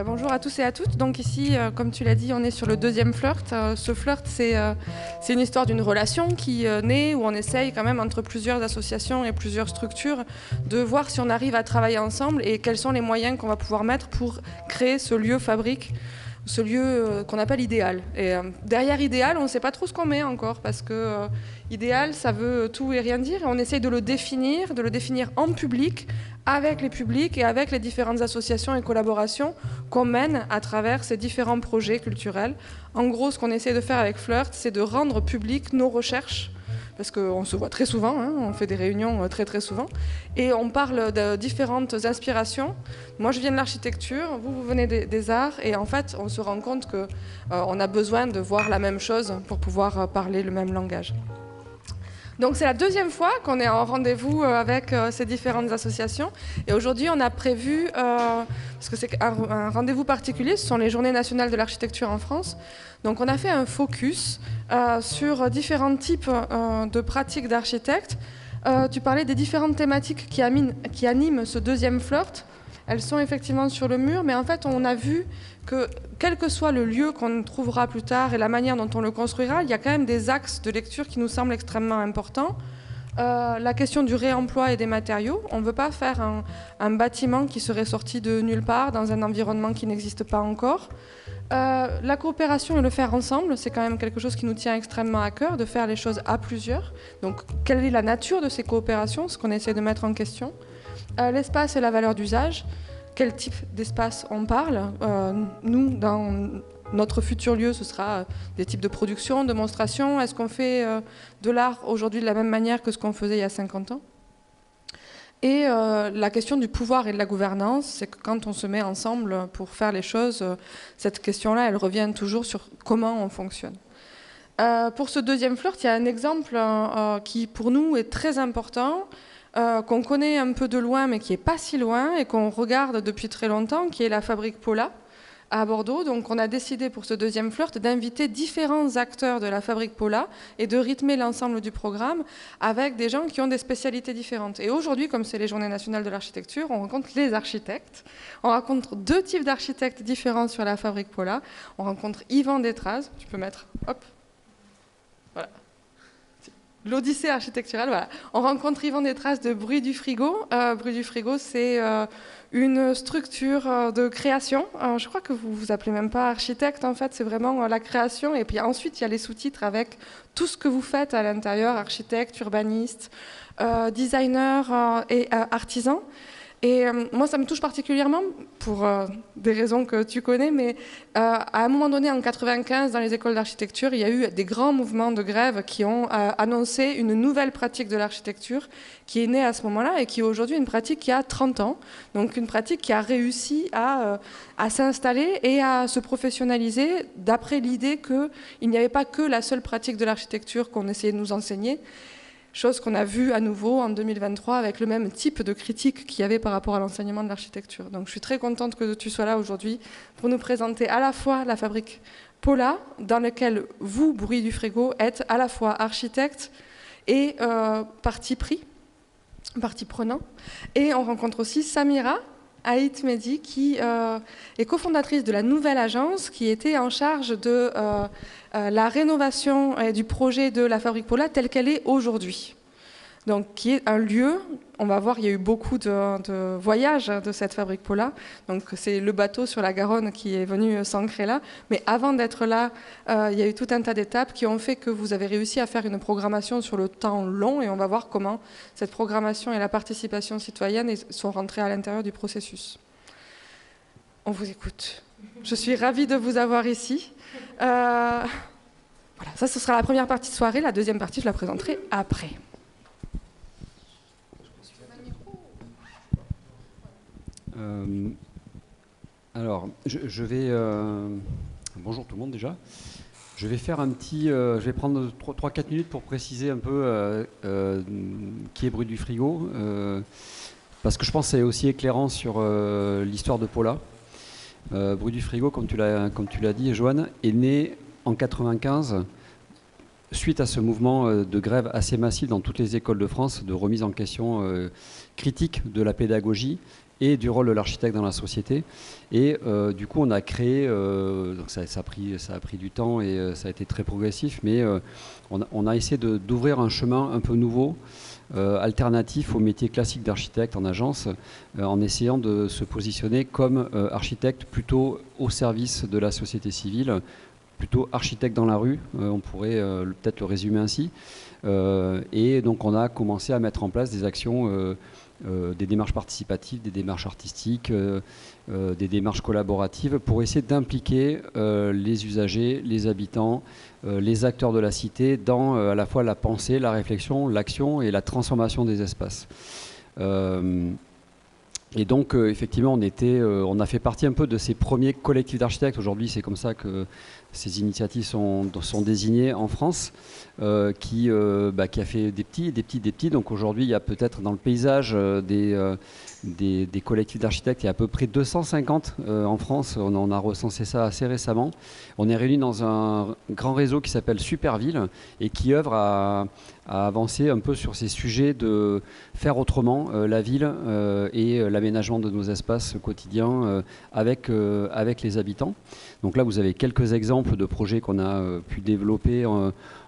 Bonjour à tous et à toutes. Donc ici, comme tu l'as dit, on est sur le deuxième flirt. Ce flirt, c'est une histoire d'une relation qui naît, où on essaye quand même entre plusieurs associations et plusieurs structures de voir si on arrive à travailler ensemble et quels sont les moyens qu'on va pouvoir mettre pour créer ce lieu fabrique, ce lieu qu'on appelle idéal. Et derrière idéal, on ne sait pas trop ce qu'on met encore, parce que idéal, ça veut tout et rien dire. Et on essaye de le définir en public, avec les publics et avec les différentes associations et collaborations qu'on mène à travers ces différents projets culturels. En gros, ce qu'on essaie de faire avec Flirt, c'est de rendre public nos recherches, parce qu'on se voit très souvent, hein, on fait des réunions très très souvent, et on parle de différentes inspirations. Moi, je viens de l'architecture, vous venez des arts, et en fait, on se rend compte qu'on a besoin de voir la même chose pour pouvoir parler le même langage. Donc c'est la deuxième fois qu'on est en rendez-vous avec ces différentes associations. Et aujourd'hui, on a prévu, parce que c'est un rendez-vous particulier, ce sont les Journées nationales de l'architecture en France. Donc on a fait un focus sur différents types de pratiques d'architectes. Tu parlais des différentes thématiques qui animent ce deuxième flirt. Elles sont effectivement sur le mur, mais en fait, on a vu que quel que soit le lieu qu'on trouvera plus tard et la manière dont on le construira, il y a quand même des axes de lecture qui nous semblent extrêmement importants. La question du réemploi et des matériaux. On ne veut pas faire un bâtiment qui serait sorti de nulle part dans un environnement qui n'existe pas encore. La coopération et le faire ensemble, c'est quand même quelque chose qui nous tient extrêmement à cœur, de faire les choses à plusieurs. Donc, quelle est la nature de ces coopérations, ce qu'on essaie de mettre en question. L'espace et la valeur d'usage. Quel type d'espace on parle? Nous, dans notre futur lieu, ce sera des types de production, de démonstration. Est-ce qu'on fait de l'art aujourd'hui de la même manière que ce qu'on faisait il y a 50 ans? Et la question du pouvoir et de la gouvernance, c'est que quand on se met ensemble pour faire les choses, cette question-là, elle revient toujours sur comment on fonctionne. Pour ce deuxième flirt, il y a un exemple qui, pour nous, est très important, qu'on connaît un peu de loin, mais qui n'est pas si loin, et qu'on regarde depuis très longtemps, qui est la fabrique Paula, à Bordeaux. Donc on a décidé pour ce deuxième flirt d'inviter différents acteurs de la fabrique Paula et de rythmer l'ensemble du programme avec des gens qui ont des spécialités différentes. Et aujourd'hui, comme c'est les Journées nationales de l'architecture, on rencontre les architectes. On rencontre deux types d'architectes différents sur la fabrique Paula. On rencontre Yvan Détraz, tu peux mettre, hop, voilà. L'Odyssée architecturale, voilà. On rencontre Yvan Détraz de Bruit du Frigo. Bruit du Frigo, c'est une structure de création. Je crois que vous vous appelez même pas architecte, en fait, c'est vraiment la création. Et puis ensuite, il y a les sous-titres avec tout ce que vous faites à l'intérieur, architecte, urbaniste, designer et artisan. Et moi, ça me touche particulièrement pour des raisons que tu connais, mais à un moment donné, en 1995, dans les écoles d'architecture, il y a eu des grands mouvements de grève qui ont annoncé une nouvelle pratique de l'architecture qui est née à ce moment-là et qui est aujourd'hui une pratique qui a 30 ans, donc une pratique qui a réussi à s'installer et à se professionnaliser d'après l'idée qu'il n'y avait pas que la seule pratique de l'architecture qu'on essayait de nous enseigner, chose qu'on a vue à nouveau en 2023 avec le même type de critique qu'il y avait par rapport à l'enseignement de l'architecture. Donc je suis très contente que tu sois là aujourd'hui pour nous présenter à la fois la fabrique Paula, dans laquelle vous, Bruit du Frigo, êtes à la fois architecte et partie prenant. Et on rencontre aussi Samira Haït Mehdi, qui est cofondatrice de la nouvelle agence qui était en charge de la rénovation du projet de la fabrique Paula telle qu'elle est aujourd'hui. Donc, qui est un lieu, on va voir, il y a eu beaucoup de voyages de cette fabrique Paula. Donc, c'est le bateau sur la Garonne qui est venu s'ancrer là. Mais avant d'être là, il y a eu tout un tas d'étapes qui ont fait que vous avez réussi à faire une programmation sur le temps long. Et on va voir comment cette programmation et la participation citoyenne sont rentrées à l'intérieur du processus. On vous écoute. Je suis ravie de vous avoir ici. Voilà, ça, ce sera la première partie de soirée. La deuxième partie, je la présenterai après. Alors, je vais... bonjour tout le monde déjà. Je vais faire un petit... je vais prendre 3-4 minutes pour préciser un peu qui est Bruit du Frigo, parce que je pense que c'est aussi éclairant sur l'histoire de Paula. Bruit du Frigo, comme tu l'as dit, Joanne, est né en 1995 suite à ce mouvement de grève assez massif dans toutes les écoles de France, de remise en question critique de la pédagogie et du rôle de l'architecte dans la société. Et du coup, on a créé, donc ça a pris du temps et ça a été très progressif, mais on a essayé d'ouvrir un chemin un peu nouveau, alternatif au métier classique d'architecte en agence, en essayant de se positionner comme architecte plutôt au service de la société civile, plutôt architecte dans la rue, on pourrait peut-être le résumer ainsi. Et donc on a commencé à mettre en place des actions, des démarches participatives, des démarches artistiques, des démarches collaboratives pour essayer d'impliquer les usagers, les habitants, les acteurs de la cité dans à la fois la pensée, la réflexion, l'action et la transformation des espaces. Et donc, effectivement, on a fait partie un peu de ces premiers collectifs d'architectes. Aujourd'hui, c'est comme ça que ces initiatives sont désignées en France, qui a fait des petits. Donc aujourd'hui, il y a peut-être dans le paysage des collectifs d'architectes, il y a à peu près 250 en France. On a recensé ça assez récemment. On est réunis dans un grand réseau qui s'appelle Superville et qui œuvre à avancer un peu sur ces sujets de faire autrement la ville et l'aménagement de nos espaces quotidiens avec les habitants. Donc là, vous avez quelques exemples de projets qu'on a pu développer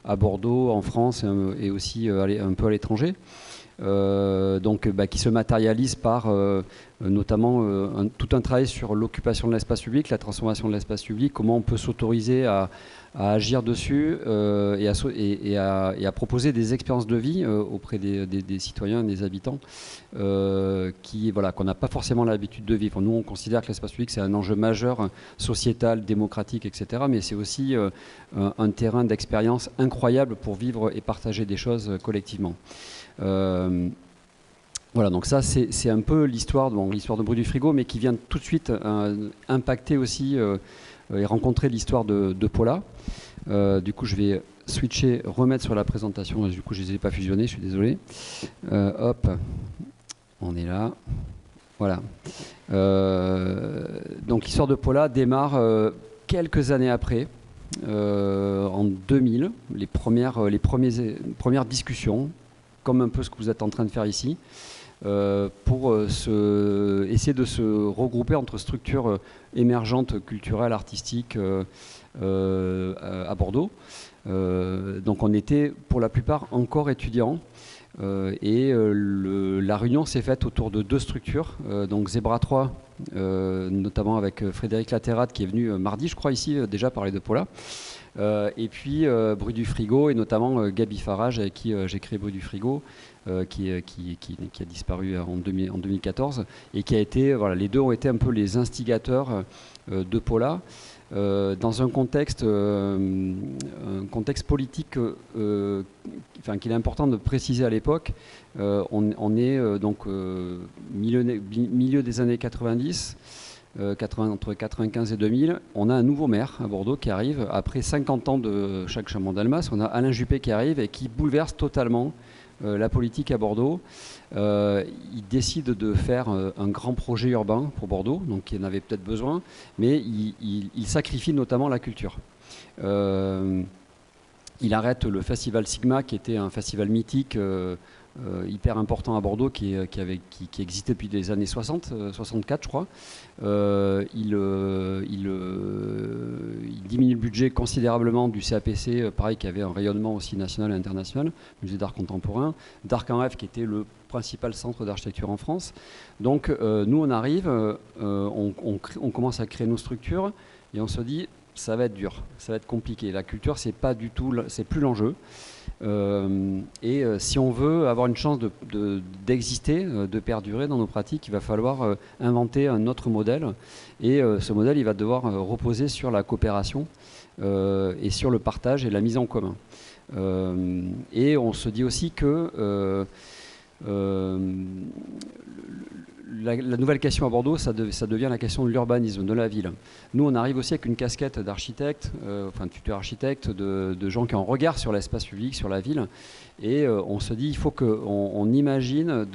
à Bordeaux, en France et aussi un peu à l'étranger. Qui se matérialise par notamment tout un travail sur l'occupation de l'espace public, la transformation de l'espace public, comment on peut s'autoriser à agir dessus et à proposer des expériences de vie auprès des citoyens et des habitants qu'on n'a pas forcément l'habitude de vivre. Nous, on considère que l'espace public, c'est un enjeu majeur, sociétal, démocratique, etc. Mais c'est aussi un terrain d'expérience incroyable pour vivre et partager des choses collectivement. Voilà, donc ça c'est un peu l'histoire de Bruit du Frigo, mais qui vient tout de suite impacter aussi et rencontrer l'histoire de Paula. Du coup, je vais switcher, remettre sur la présentation. Du coup, je ne les ai pas fusionnés, je suis désolé. Hop, on est là. Voilà. Donc l'histoire de Paula démarre quelques années après. En 2000, les premières discussions, comme un peu ce que vous êtes en train de faire ici, pour essayer de se regrouper entre structures émergentes, culturelles, artistiques à Bordeaux. Donc on était pour la plupart encore étudiants. La réunion s'est faite autour de deux structures, donc Zebra 3, notamment avec Frédéric Laterrade qui est venu mardi, je crois, ici, déjà parler de Paula. Et puis Bruit du Frigo et notamment Gaby Farage avec qui j'ai créé Bruit du Frigo qui a disparu en 2014 et qui a été, les deux ont été un peu les instigateurs de Paula dans un contexte politique qu'il est important de préciser à l'époque. On est donc milieu des années 90, entre 95 et 2000, on a un nouveau maire à Bordeaux qui arrive après 50 ans de Jacques Chaban-Delmas. On a Alain Juppé qui arrive et qui bouleverse totalement la politique à Bordeaux. Il décide de faire un grand projet urbain pour Bordeaux, donc il en avait peut-être besoin, mais il sacrifie notamment la culture. Il arrête le festival Sigma, qui était un festival mythique hyper important à Bordeaux, qui existait depuis les années 60, 64 je crois. Il diminue le budget considérablement du CAPC, pareil, qui avait un rayonnement aussi national et international, musée d'art contemporain, d'Arc en Rêve qui était le principal centre d'architecture en France. Donc nous on arrive, on commence à créer nos structures et on se dit ça va être dur, ça va être compliqué. La culture c'est plus l'enjeu. Si on veut avoir une chance d'exister, de perdurer dans nos pratiques, il va falloir inventer un autre modèle. Et ce modèle, il va devoir reposer sur la coopération et sur le partage et la mise en commun. Et on se dit aussi que la nouvelle question à Bordeaux, ça devient la question de l'urbanisme, de la ville. Nous, on arrive aussi avec une casquette d'architecte, de tuteur architecte, de gens qui ont un regard sur l'espace public, sur la ville. Et on se dit, il faut qu'on imagine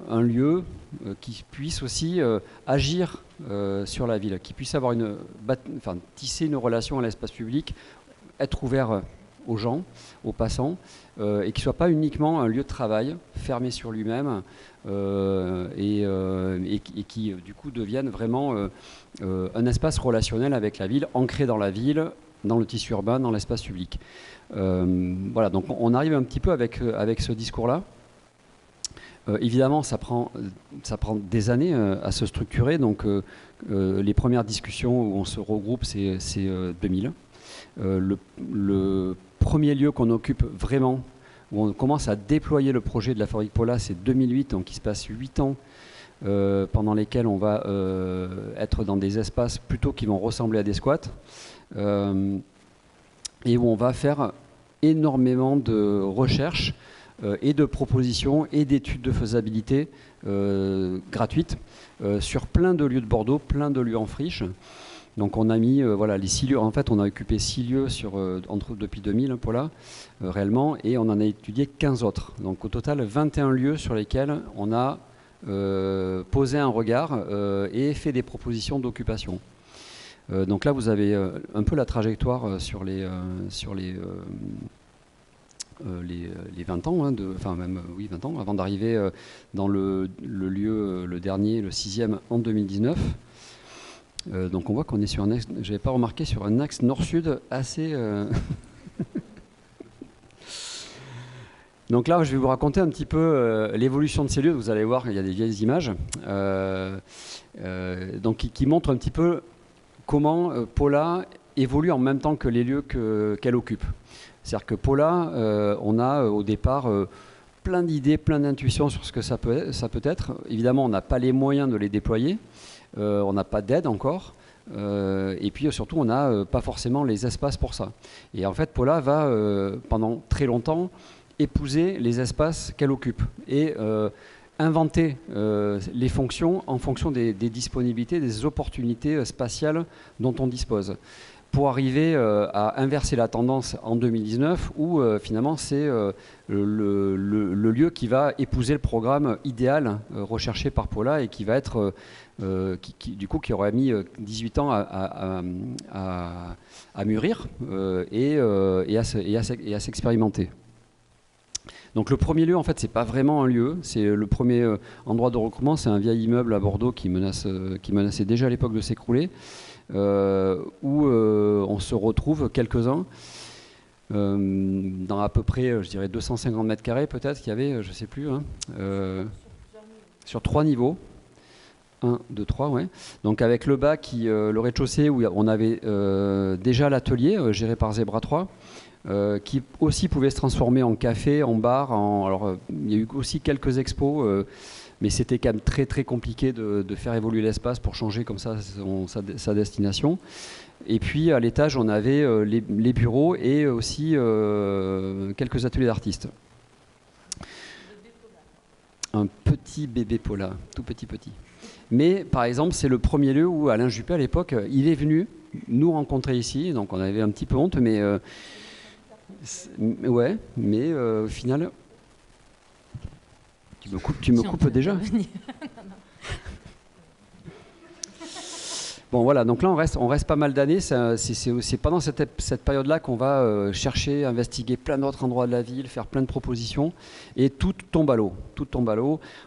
un lieu qui puisse aussi agir sur la ville, qui puisse avoir tisser une relation à l'espace public, être ouvert aux gens, aux passants, et qui ne soit pas uniquement un lieu de travail fermé sur lui-même, et qui du coup devienne vraiment un espace relationnel avec la ville, ancré dans la ville, dans le tissu urbain, dans l'espace public. Voilà, donc on arrive un petit peu avec ce discours-là. Évidemment, ça prend des années à se structurer. Donc, les premières discussions où on se regroupe, c'est 2000. Le premier lieu qu'on occupe vraiment, où on commence à déployer le projet de la Fabrique Paula, c'est 2008. Donc, il se passe 8 ans pendant lesquels on va être dans des espaces plutôt qui vont ressembler à des squats, et où on va faire énormément de recherches et de propositions et d'études de faisabilité gratuites sur plein de lieux de Bordeaux, plein de lieux en friche. Donc on a mis voilà, les 6 lieux, en fait on a occupé 6 lieux depuis 2000 Paula, réellement, et on en a étudié 15 autres. Donc au total 21 lieux sur lesquels on a posé un regard et fait des propositions d'occupation. Donc là vous avez un peu la trajectoire sur les 20 ans, hein, enfin même oui 20 ans, avant d'arriver dans le lieu, le dernier, le 6e en 2019. Donc on voit qu'on est sur un axe, j'avais pas remarqué, sur un axe nord-sud assez... Donc là je vais vous raconter un petit peu l'évolution de ces lieux. Vous allez voir, il y a des vieilles images donc qui montrent un petit peu comment Paula évolue en même temps que les lieux qu'elle occupe. C'est-à-dire que Paula, on a au départ plein d'idées, plein d'intuitions sur ce que ça peut être. Évidemment, on n'a pas les moyens de les déployer, on n'a pas d'aide encore, et puis surtout, on n'a pas forcément les espaces pour ça. Et en fait, Paula va, pendant très longtemps, épouser les espaces qu'elle occupe et inventer les fonctions en fonction des disponibilités, des opportunités spatiales dont on dispose, pour arriver à inverser la tendance en 2019 où finalement c'est le lieu qui va épouser le programme idéal recherché par Paula et qui va être qui aurait mis 18 ans à mûrir et à s'expérimenter. Donc le premier lieu, en fait, c'est pas vraiment un lieu. C'est le premier endroit de recrutement. C'est un vieil immeuble à Bordeaux qui menaçait déjà à l'époque de s'écrouler, où on se retrouve quelques-uns dans à peu près, je dirais, 250 mètres carrés peut-être qu'il y avait, je sais plus, hein, sur 3 niveaux. 1, 2, 3, ouais. Donc avec le bas, le rez-de-chaussée, où on avait déjà l'atelier géré par Zebra 3. Qui aussi pouvait se transformer en café, en bar. Alors, il y a eu aussi quelques expos, mais c'était quand même très très compliqué de faire évoluer l'espace pour changer comme ça sa destination. Et puis à l'étage, on avait les bureaux et aussi quelques ateliers d'artistes. Un petit bébé Paula, tout petit. Mais par exemple, c'est le premier lieu où Alain Juppé, à l'époque, il est venu nous rencontrer ici. Donc on avait un petit peu honte, mais... ouais, mais au final, tu me coupes déjà. Bon voilà, donc là on reste pas mal d'années. C'est pendant cette période-là qu'on va chercher, investiguer plein d'autres endroits de la ville, faire plein de propositions, et tout tombe à l'eau.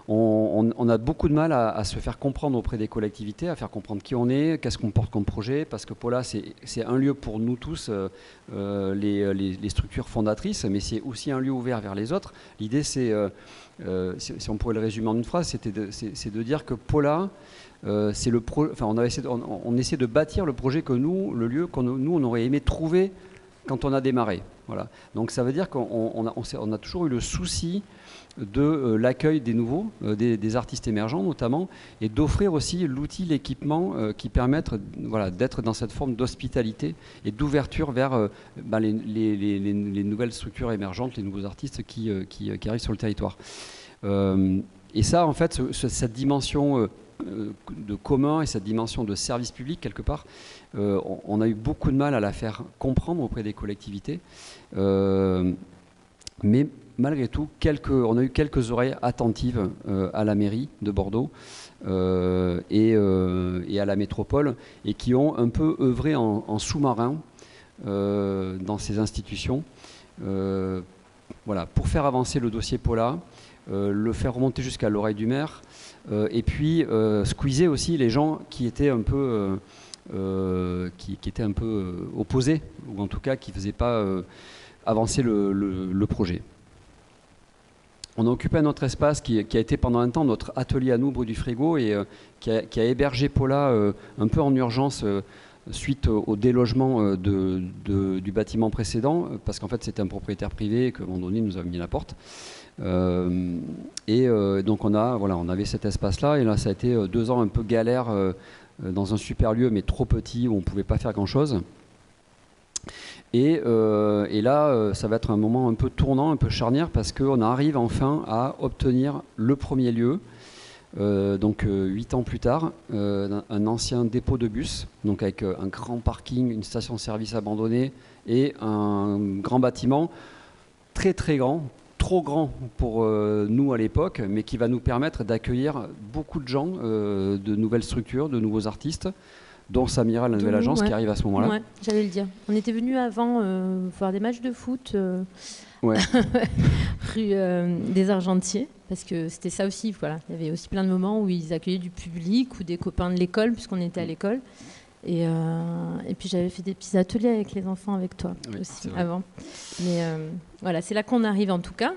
On a beaucoup de mal à se faire comprendre auprès des collectivités, à faire comprendre qui on est, qu'est-ce qu'on porte comme projet, parce que Paula c'est un lieu pour nous tous, les structures fondatrices, mais c'est aussi un lieu ouvert vers les autres. L'idée c'est, si on pourrait le résumer en une phrase, c'est de dire que Paula, on essaie de bâtir le projet que le lieu que nous on aurait aimé trouver quand on a démarré. Voilà. Donc ça veut dire qu'on a toujours eu le souci de l'accueil des nouveaux, des artistes émergents notamment, et d'offrir aussi l'outil, l'équipement qui permettent d'être dans cette forme d'hospitalité et d'ouverture vers les nouvelles structures émergentes, les nouveaux artistes qui arrivent sur le territoire. Et ça, en fait, cette dimension de commun et cette dimension de service public, quelque part, on a eu beaucoup de mal à la faire comprendre auprès des collectivités. Mais malgré tout, on a eu quelques oreilles attentives à la mairie de Bordeaux et à la métropole, et qui ont un peu œuvré en sous-marin dans ces institutions. Voilà, pour faire avancer le dossier Paula, le faire remonter jusqu'à l'oreille du maire, et puis squeezer aussi les gens qui étaient un peu, opposés, ou en tout cas qui ne faisaient pas avancer le projet. On a occupé un autre espace qui a été pendant un temps notre atelier à nous, Bruit du Frigo, et qui a hébergé Paula un peu en urgence suite au délogement du bâtiment précédent, parce qu'en fait c'était un propriétaire privé qu'à un moment donné nous a mis à la porte. Donc on avait cet espace-là, et là ça a été 2 ans un peu galère dans un super lieu, mais trop petit, où on ne pouvait pas faire grand-chose. Et là, ça va être un moment un peu tournant, un peu charnière, parce qu'on arrive enfin à obtenir le premier lieu. Donc 8 ans plus tard, un ancien dépôt de bus, donc avec un grand parking, une station-service abandonnée et un grand bâtiment très très grand, trop grand pour nous à l'époque, mais qui va nous permettre d'accueillir beaucoup de gens, de nouvelles structures, de nouveaux artistes, dont Samira, la nouvelle agence, qui arrive à ce moment-là. Ouais, j'allais le dire. On était venus avant voir des matchs de foot Ouais. rue des Argentiers, parce que c'était ça aussi. Voilà. Il y avait aussi plein de moments où ils accueillaient du public ou des copains de l'école, puisqu'on était à l'école. Et puis j'avais fait des petits ateliers avec les enfants avec toi aussi avant. Mais voilà, c'est là qu'on arrive en tout cas.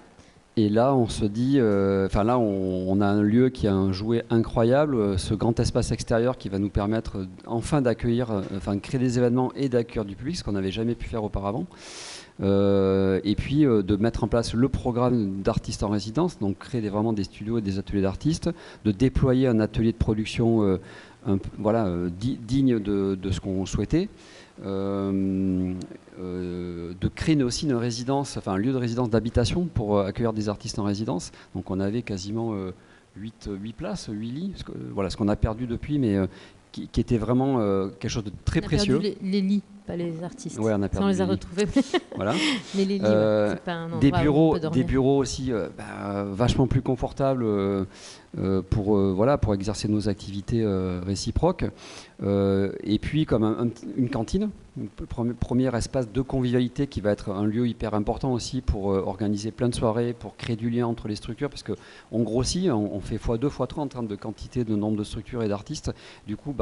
Et là, on se dit, là, on a un lieu qui a un jouet incroyable, ce grand espace extérieur qui va nous permettre enfin d'accueillir, créer des événements et d'accueillir du public, ce qu'on n'avait jamais pu faire auparavant. Et puis de mettre en place le programme d'artistes en résidence, donc créer vraiment des studios et des ateliers d'artistes, de déployer un atelier de production digne de ce qu'on souhaitait. De créer aussi une résidence, un lieu de résidence d'habitation pour accueillir des artistes en résidence. Donc on avait quasiment 8 places, 8 lits, ce qu'on a perdu depuis, mais qui était vraiment quelque chose de très précieux. On a perdu les lits, pas les artistes. Ouais, on a perdu on les a retrouvés. Voilà. Mais les lits, c'est pas un endroit où on peut dormir. Des bureaux aussi vachement plus confortables pour exercer nos activités réciproques. Et puis comme une cantine, un premier espace de convivialité qui va être un lieu hyper important aussi pour organiser plein de soirées, pour créer du lien entre les structures, parce qu'on grossit, on fait x2, x3 en termes de quantité, de nombre de structures et d'artistes. Du coup,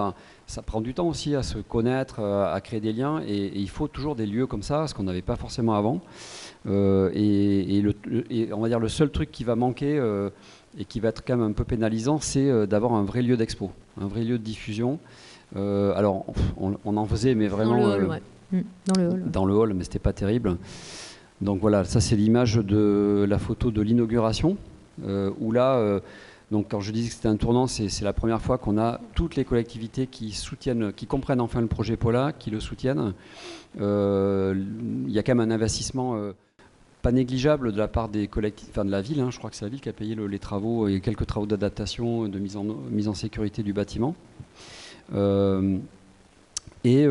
ça prend du temps aussi à se connaître, à créer des liens, et il faut toujours des lieux comme ça, ce qu'on n'avait pas forcément avant. Et on va dire le seul truc qui va manquer et qui va être quand même un peu pénalisant, c'est d'avoir un vrai lieu d'expo, un vrai lieu de diffusion. Alors, on en faisait, mais vraiment dans le hall, mais c'était pas terrible. Donc voilà, ça c'est l'image de la photo de l'inauguration, où là, donc quand je dis que c'était un tournant, c'est la première fois qu'on a toutes les collectivités qui comprennent enfin le projet Paula, qui le soutiennent. Il y a quand même un investissement pas négligeable de la part des collectivités, de la ville. Je crois que c'est la ville qui a payé les travaux et quelques travaux d'adaptation, de mise en sécurité du bâtiment. Et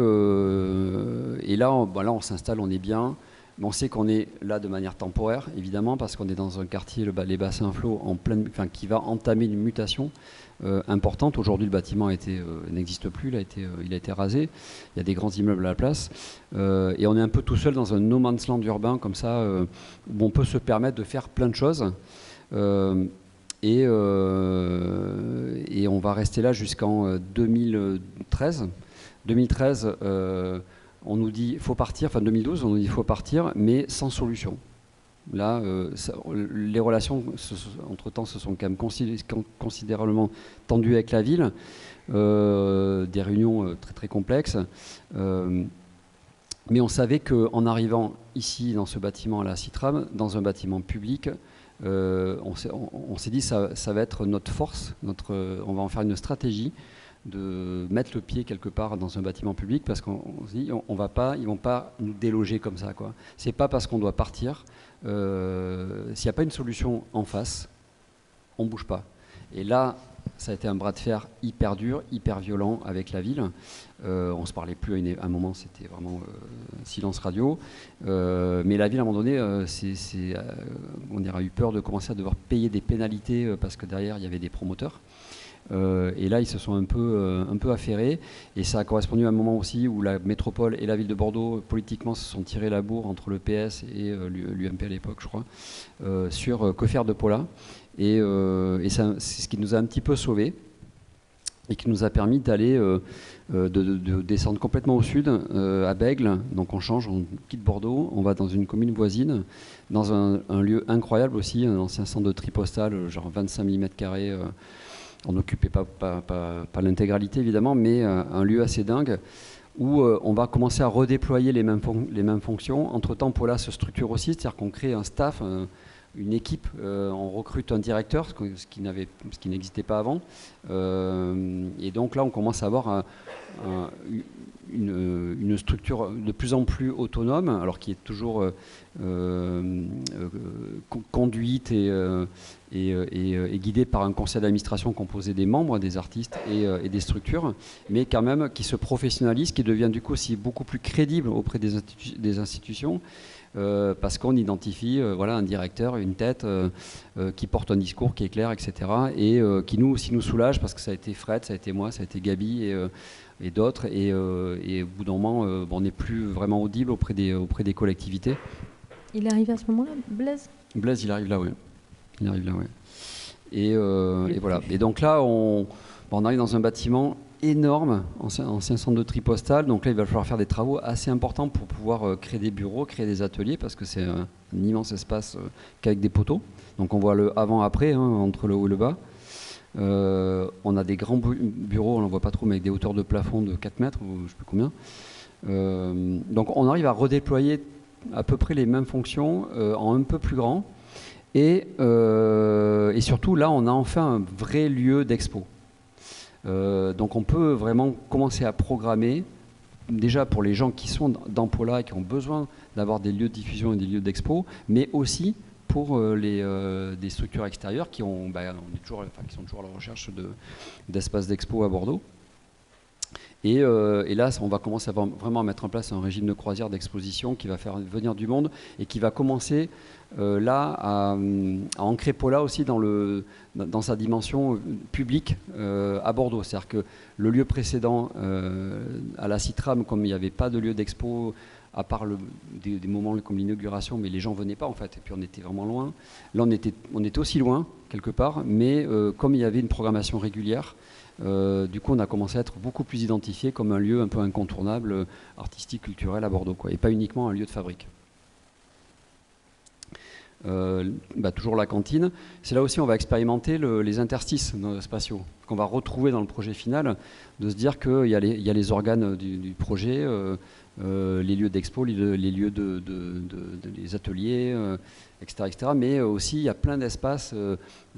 là, on s'installe, on est bien. Mais on sait qu'on est là de manière temporaire, évidemment, parce qu'on est dans un quartier, les bassins flots, qui va entamer une mutation importante. Aujourd'hui, le bâtiment n'existe plus, il a été rasé. Il y a des grands immeubles à la place. Et on est un peu tout seul dans un no man's land urbain, comme ça, où on peut se permettre de faire plein de choses. Et on va rester là jusqu'en 2013. 2013, on nous dit il faut partir, 2012, on nous dit il faut partir, mais sans solution. Là, les relations, entre-temps, se sont quand même considérablement tendues avec la ville. Des réunions très très complexes. Mais on savait qu'en arrivant ici, dans ce bâtiment à la Citram, dans un bâtiment public, on s'est dit ça va être notre force, on va en faire une stratégie de mettre le pied quelque part dans un bâtiment public, parce qu'on se dit ils vont pas nous déloger comme ça, quoi. C'est pas parce qu'on doit partir, s'il n'y a pas une solution en face, on bouge pas. Et là, ça a été un bras de fer hyper dur, hyper violent avec la ville. On se parlait plus à un moment, c'était vraiment silence radio. Mais la ville, à un moment donné, on a eu peur de commencer à devoir payer des pénalités parce que derrière, il y avait des promoteurs. Et là, ils se sont un peu affairés. Et ça a correspondu à un moment aussi où la métropole et la ville de Bordeaux, politiquement, se sont tirés la bourre entre le PS et l'UMP à l'époque, je crois, sur que faire de Paula. Et c'est ce qui nous a un petit peu sauvés et qui nous a permis d'aller de descendre complètement au sud, à Bègles. Donc on change, on quitte Bordeaux, on va dans une commune voisine, dans un lieu incroyable aussi, un ancien centre de tri postal, genre 25 000 m². On n'occupait pas l'intégralité évidemment, mais un lieu assez dingue où on va commencer à redéployer les mêmes fonctions. Entre-temps, Paula se structure aussi, c'est-à-dire qu'on crée un staff, une équipe, on recrute un directeur, ce qui n'existait pas avant. Et donc là, on commence à avoir une structure de plus en plus autonome, alors qui est toujours conduite et guidée par un conseil d'administration composé des membres, des artistes et des structures, mais quand même qui se professionnalise, qui devient du coup aussi beaucoup plus crédible auprès des institutions. Parce qu'on identifie un directeur, une tête qui porte un discours qui est clair, etc. Et qui nous aussi nous soulage, parce que ça a été Fred, ça a été moi, ça a été Gabi et d'autres. Et au bout d'un moment, on n'est plus vraiment audible auprès des collectivités. Il est arrivé à ce moment-là, Blaise ? Blaise, il arrive là, oui. Et voilà. Et donc là, on arrive dans un bâtiment énorme, ancien centre de tri postal. Donc là, il va falloir faire des travaux assez importants pour pouvoir créer des bureaux, créer des ateliers, parce que c'est un immense espace qu'avec des poteaux. Donc on voit le avant-après, entre le haut et le bas. On a des grands bureaux, on n'en voit pas trop, mais avec des hauteurs de plafond de 4 mètres, ou je ne sais plus combien. Donc on arrive à redéployer à peu près les mêmes fonctions en un peu plus grand. Et surtout, là, on a enfin un vrai lieu d'expo. Donc on peut vraiment commencer à programmer, déjà pour les gens qui sont dans Paula et qui ont besoin d'avoir des lieux de diffusion et des lieux d'expo, mais aussi pour des structures extérieures qui sont toujours à la recherche d'espaces d'expo à Bordeaux. Et là, on va commencer vraiment à mettre en place un régime de croisière d'exposition qui va faire venir du monde et qui va commencer là à ancrer Paula aussi dans sa dimension publique à Bordeaux. C'est-à-dire que le lieu précédent, à la Citram, comme il n'y avait pas de lieu d'expo, à part des moments comme l'inauguration, mais les gens ne venaient pas en fait, et puis on était vraiment loin. Là, on était aussi loin, quelque part, mais comme il y avait une programmation régulière, du coup, on a commencé à être beaucoup plus identifié comme un lieu un peu incontournable, artistique, culturel à Bordeaux, et pas uniquement un lieu de fabrique. Toujours la cantine. C'est là aussi on va expérimenter les interstices spatiaux, qu'on va retrouver dans le projet final, de se dire qu'il y a les organes du projet, les lieux d'expo, les lieux des ateliers, etc., etc. Mais aussi il y a plein d'espaces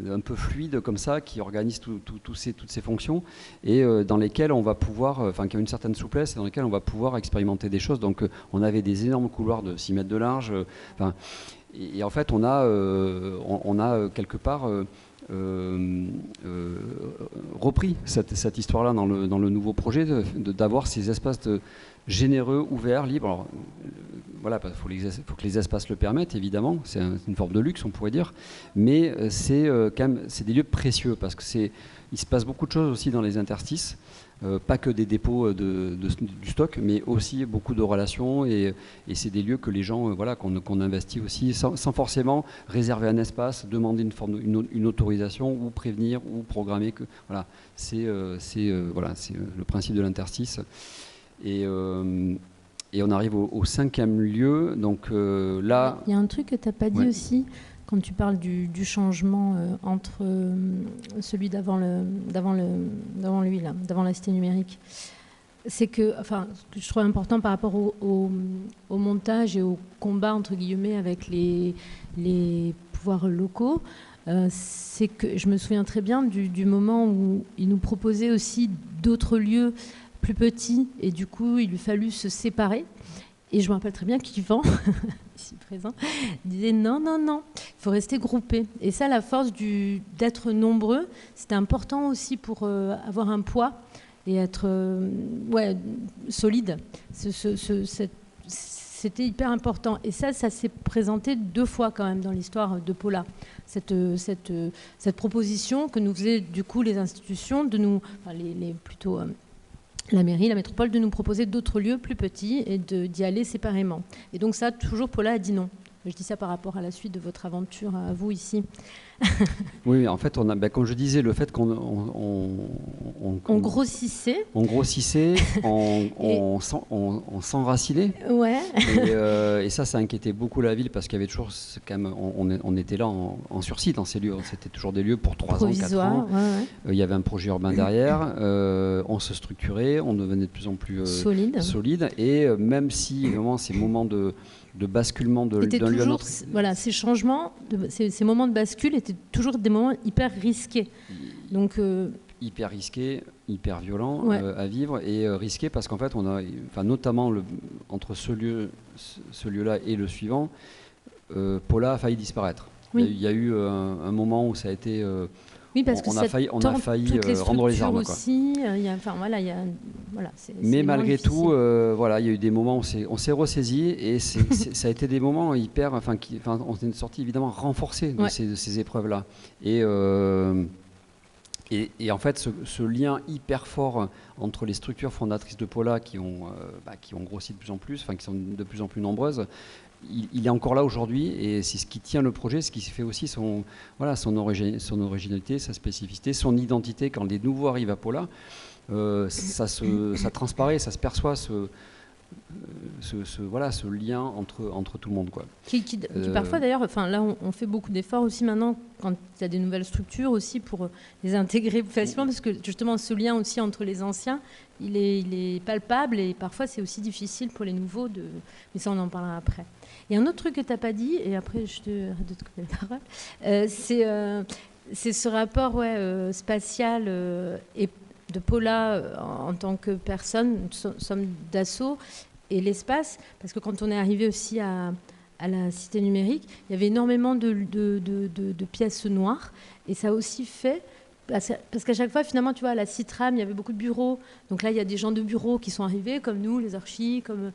un peu fluides comme ça qui organisent toutes ces fonctions et dans lesquels on va pouvoir, qui ont une certaine souplesse et dans lesquels on va pouvoir expérimenter des choses. Donc on avait des énormes couloirs de 6 mètres de large. Et en fait, on a quelque part repris cette histoire-là dans le nouveau projet, d'avoir ces espaces généreux, ouverts, libres. Alors, voilà, faut que les espaces le permettent, évidemment. C'est une forme de luxe, on pourrait dire. Mais c'est des lieux précieux parce que il se passe beaucoup de choses aussi dans les interstices. Pas que des dépôts du stock, mais aussi beaucoup de relations et c'est des lieux que les gens, qu'on investit aussi sans forcément réserver un espace, demander une autorisation ou prévenir ou programmer. C'est le principe de l'interstice. Et on arrive au 5e lieu. Donc là, il y a un truc que tu n'as pas dit aussi. Quand tu parles du changement entre celui d'avant lui, là, d'avant la cité numérique, c'est que, ce que je trouve important par rapport au montage et au combat, entre guillemets, avec les pouvoirs locaux, c'est que je me souviens très bien du moment où il nous proposait aussi d'autres lieux plus petits, et du coup, il lui fallut se séparer. Et je me rappelle très bien qu'Yvan, ici présent, disait non, il faut rester groupé. Et ça, la force d'être nombreux, c'était important aussi pour avoir un poids et être solide. c'était hyper important. Et ça s'est présenté 2 fois quand même dans l'histoire de Paula. Cette proposition que nous faisaient du coup les institutions, plutôt la mairie, la métropole, de nous proposer d'autres lieux plus petits et d'y aller séparément. Et donc ça, toujours Paula a dit non. Je dis ça par rapport à la suite de votre aventure à vous ici. Oui, en fait, comme je disais, le fait qu'on grossissait. On grossissait, on s'enracinait. Ouais. Et ça inquiétait beaucoup la ville parce qu'il y avait toujours, quand même, on était là en sursis dans ces lieux. C'était toujours des lieux pour 3 ans, 4 ans. Ouais. Il y avait un projet urbain derrière. On se structurait, on devenait de plus en plus solide. Et même si, vraiment, ces moments de basculement d'un lieu à l'autre. Voilà, ces changements, ces moments de bascule étaient toujours des moments hyper risqués. Donc, hyper risqués, hyper violents à vivre et risqués parce qu'en fait, notamment entre ce lieu-là et le suivant, Paula a failli disparaître. Oui. Il y a eu un moment où ça a été... Oui, parce que on a failli rendre les armes. Aussi, mais malgré tout, il y a eu des moments où on s'est ressaisi et ça a été des moments hyper, on est sorti évidemment renforcé de ces épreuves-là. Et en fait, ce lien hyper fort entre les structures fondatrices de Paula qui ont grossi de plus en plus, qui sont de plus en plus nombreuses. Il est encore là aujourd'hui et c'est ce qui tient le projet, ce qui fait aussi son originalité, sa spécificité, son identité. Quand les nouveaux arrivent à Paula, ça transparaît, ça se perçoit ce lien entre tout le monde, quoi. Qui parfois d'ailleurs, là on fait beaucoup d'efforts aussi maintenant quand il y a des nouvelles structures aussi pour les intégrer plus facilement parce que justement ce lien aussi entre les anciens il est palpable et parfois c'est aussi difficile pour les nouveaux mais ça on en parlera après. Il y a un autre truc que tu n'as pas dit et après je te arrête de te couper la parole, c'est ce rapport spatial et de Paula en tant que personne, somme d'assaut et l'espace, parce que quand on est arrivé aussi à la cité numérique, il y avait énormément de pièces noires et ça a aussi fait, parce qu'à chaque fois finalement tu vois à la Citram il y avait beaucoup de bureaux, donc là il y a des gens de bureaux qui sont arrivés comme nous, les archis, comme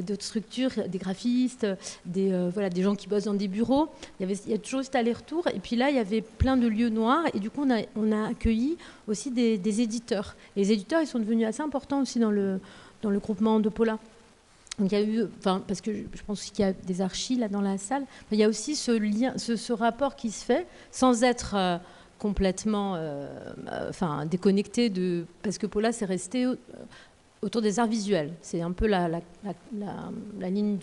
d'autres structures, des graphistes, des gens qui bossent dans des bureaux, il y a toujours cet aller-retour et puis là il y avait plein de lieux noirs et du coup on a accueilli aussi des éditeurs et les éditeurs ils sont devenus assez importants aussi dans le groupement de Paula. Donc il y a eu, parce que je pense qu'il y a des archis là dans la salle, il y a aussi ce lien, ce rapport qui se fait sans être complètement déconnecté parce que Paula c'est resté autour des arts visuels. C'est un peu la ligne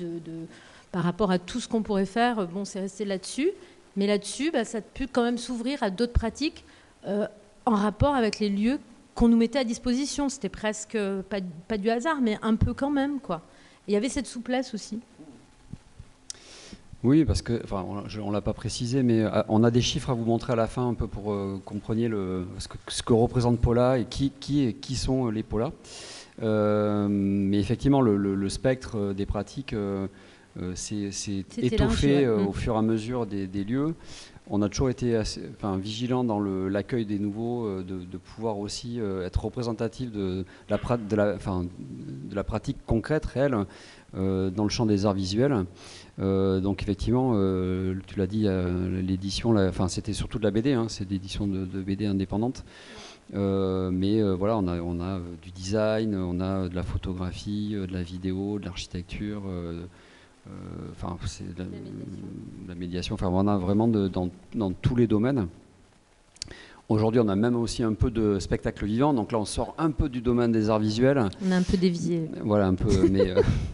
par rapport à tout ce qu'on pourrait faire. Bon, c'est resté là-dessus, mais là-dessus, ça a pu quand même s'ouvrir à d'autres pratiques en rapport avec les lieux qu'on nous mettait à disposition. C'était presque pas du hasard, mais un peu quand même, quoi. Et il y avait cette souplesse aussi. Oui, parce que, on ne l'a pas précisé, mais on a des chiffres à vous montrer à la fin, un peu pour que vous compreniez ce que représente Paula et qui sont les Paula. Mais effectivement, le spectre des pratiques s'est étoffé au fur et à mesure des lieux. On a toujours été vigilant dans l'accueil des nouveaux, de pouvoir aussi être représentatif de la pratique concrète, réelle, dans le champ des arts visuels. Donc effectivement, tu l'as dit, l'édition, c'était surtout de la BD, c'est d'édition de BD indépendante. Mais on a du design, on a de la photographie, de la vidéo, de l'architecture. C'est de la médiation. On a vraiment dans tous les domaines. Aujourd'hui, on a même aussi un peu de spectacle vivant. Donc là, on sort un peu du domaine des arts visuels. On a un peu dévié. Voilà, un peu,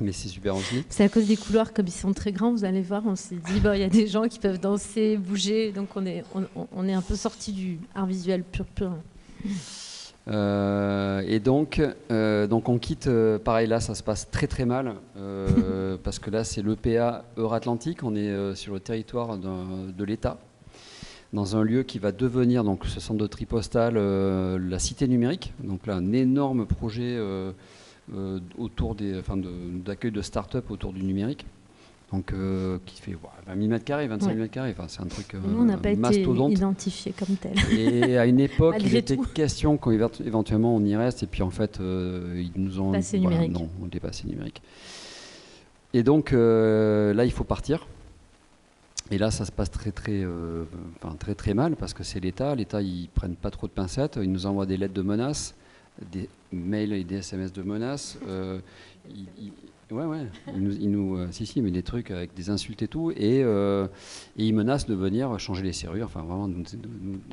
mais c'est super aussi. C'est à cause des couloirs, comme ils sont très grands, vous allez voir, on s'est dit, il y a des gens qui peuvent danser, bouger. Donc on est un peu sorti du art visuel pur. Et donc on quitte, pareil là ça se passe très très mal parce que là c'est l'EPA Euratlantique, on est sur le territoire de l'État, dans un lieu qui va devenir donc ce centre de tri postal, la cité numérique, donc là un énorme projet autour d'accueil de start-up autour du numérique. Donc, qui fait 20 000 m², 25 000 m², c'est un truc mastodonte. On n'a pas été identifié comme tel. Et à une époque, il était question qu'éventuellement on y reste, et puis en fait, ils nous ont... Passé numérique. Non, on est passé numérique. Et donc là, il faut partir. Et là, ça se passe très mal parce que c'est l'État. L'État, ils prennent pas trop de pincettes. Ils nous envoient des lettres de menaces, des mails et des SMS de menaces. Si, mais des trucs avec des insultes et tout. Et ils menacent de venir changer les serrures, enfin vraiment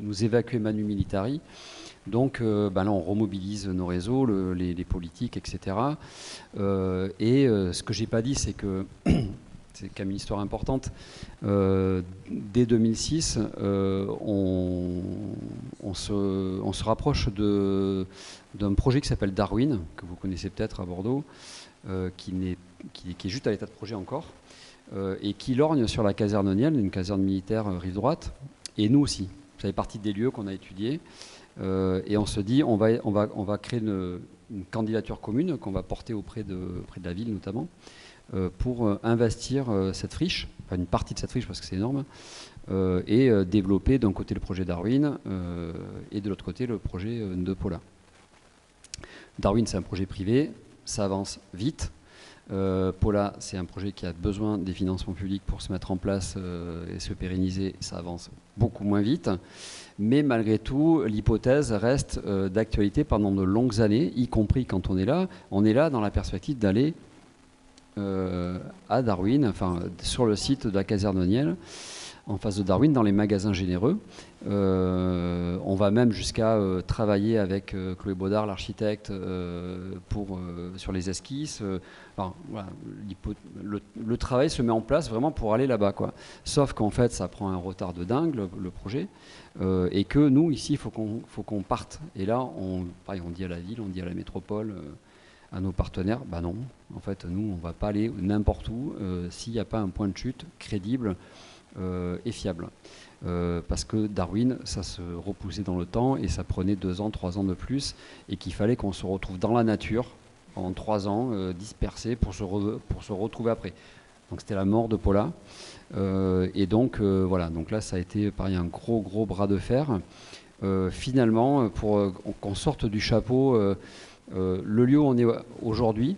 nous évacuer manu militari. Donc là, on remobilise nos réseaux, les politiques, etc. Ce que j'ai pas dit, c'est que c'est quand même une histoire importante. Dès 2006, on se rapproche d'un projet qui s'appelle Darwin, que vous connaissez peut-être à Bordeaux, qui est juste à l'état de projet encore, et qui lorgne sur la caserne Niel, une caserne militaire rive droite, et nous aussi. Ça fait partie des lieux qu'on a étudiés. Et on se dit, on va créer une candidature commune qu'on va porter auprès de la ville notamment, pour investir cette friche, enfin une partie de cette friche parce que c'est énorme, et développer d'un côté le projet Darwin et de l'autre côté le projet de Paula. Darwin, c'est un projet privé, ça avance vite. Paula, c'est un projet qui a besoin des financements publics pour se mettre en place et se pérenniser, ça avance beaucoup moins vite. Mais malgré tout, l'hypothèse reste d'actualité pendant de longues années, y compris quand on est là. On est là dans la perspective d'aller à Darwin, enfin sur le site de la caserne Niel, en face de Darwin, dans les magasins généreux. On va même jusqu'à travailler avec Chloé Baudard, l'architecte, sur les esquisses. Enfin, voilà, le travail se met en place vraiment pour aller là-bas, quoi. Sauf qu'en fait, ça prend un retard de dingue, le projet, et que nous, ici, il faut qu'on parte. Et là, on dit à la ville, on dit à la métropole, à nos partenaires, bah non, en fait, nous, on ne va pas aller n'importe où s'il n'y a pas un point de chute crédible et fiable. Parce que Darwin, ça se repoussait dans le temps et ça prenait 2 ans, 3 ans de plus, et qu'il fallait qu'on se retrouve dans la nature en 3 ans, dispersés pour se retrouver après. Donc c'était la mort de Paula. Et donc voilà, donc là ça a été pareil, un gros bras de fer. Finalement, pour qu'on sorte du chapeau, le lieu où on est aujourd'hui,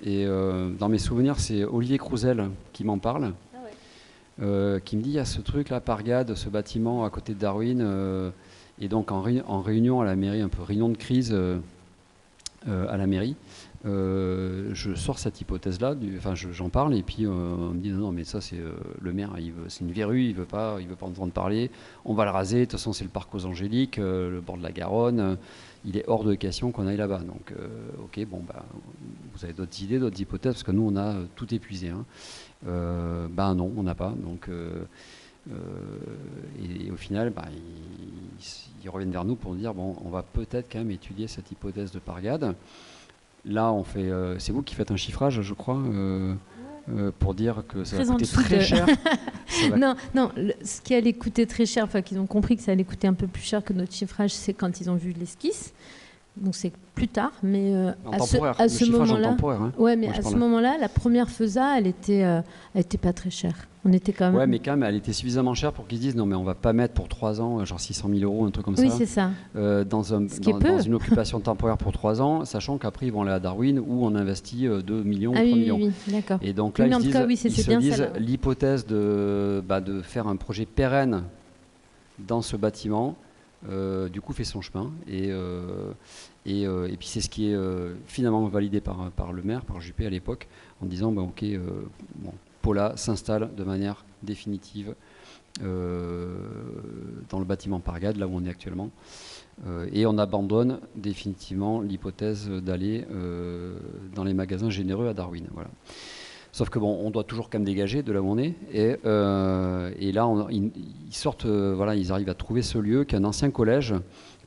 et dans mes souvenirs, c'est Olivier Crouzel qui m'en parle. Qui me dit, il y a ce truc là, Pargade, ce bâtiment à côté de Darwin, et donc en réunion à la mairie, un peu réunion de crise à la mairie, je sors cette hypothèse là, j'en parle, et puis on me dit non mais ça c'est le maire, c'est une verrue, il veut pas entendre parler, on va le raser, de toute façon c'est le parc aux Angéliques, le bord de la Garonne, il est hors de question qu'on aille là-bas. Donc ok, bon bah vous avez d'autres idées, d'autres hypothèses, parce que nous on a tout épuisé, hein. Non, on n'a pas. Donc, et au final, ils reviennent vers nous pour nous dire bon, on va peut-être quand même étudier cette hypothèse de Pargade. Là, on fait. C'est vous qui faites un chiffrage, je crois, pour dire que ça va coûter très cher. Non, ce qui allait coûter très cher, enfin qu'ils ont compris que ça allait coûter un peu plus cher que notre chiffrage, c'est quand ils ont vu l'esquisse. Donc c'est plus tard, mais à ce moment-là, hein. Ouais, mais à ce moment-là, la première FESA, elle était pas très chère. On était quand même. Ouais, mais quand même, elle était suffisamment chère pour qu'ils disent non, mais on va pas mettre pour 3 ans, genre 600 000 €, un truc comme ça. Oui, c'est ça. Dans une occupation temporaire pour 3 ans, sachant qu'après ils vont aller à Darwin où on investit 2 millions, 3 millions. Oui, d'accord. Et donc là, ils se disent l'hypothèse de faire un projet pérenne dans ce bâtiment. Du coup fait son chemin et puis c'est ce qui est finalement validé par le maire, par Juppé à l'époque, en disant Paula s'installe de manière définitive dans le bâtiment Pargade, là où on est actuellement, et on abandonne définitivement l'hypothèse d'aller dans les magasins généreux à Darwin. Voilà. Sauf que on doit toujours quand même dégager de là où on est. Et là, ils sortent, ils arrivent à trouver ce lieu qui est un ancien collège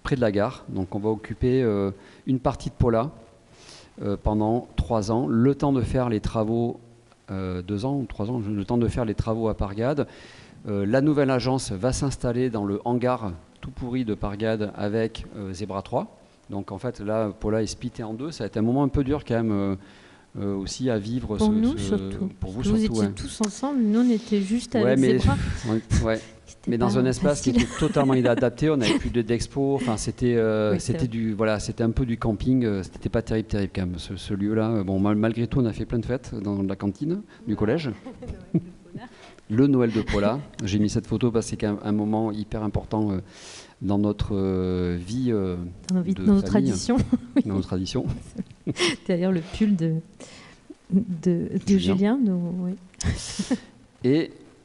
près de la gare. Donc on va occuper une partie de Paula pendant 3 ans, le temps de faire les travaux, 2 ans ou 3 ans, le temps de faire les travaux à Pargade. La nouvelle agence va s'installer dans le hangar tout pourri de Pargade avec Zebra 3. Donc en fait là, Paula est splittée en deux. Ça a été un moment un peu dur quand même. aussi à vivre. Pour nous surtout. Pour vous, vous surtout, étiez tous ensemble, nous on était juste avec ses bras. Ouais. Mais dans un espace qui était totalement inadapté, on n'avait plus d'expo. Enfin, c'était un peu du camping. C'était pas terrible quand même ce lieu-là. Bon, malgré tout, on a fait plein de fêtes dans la cantine du collège. Le Noël de Paula. J'ai mis cette photo parce que c'est un moment hyper important dans notre vie dans nos traditions. Dans nos traditions. D'ailleurs, le pull de Julien. Oui.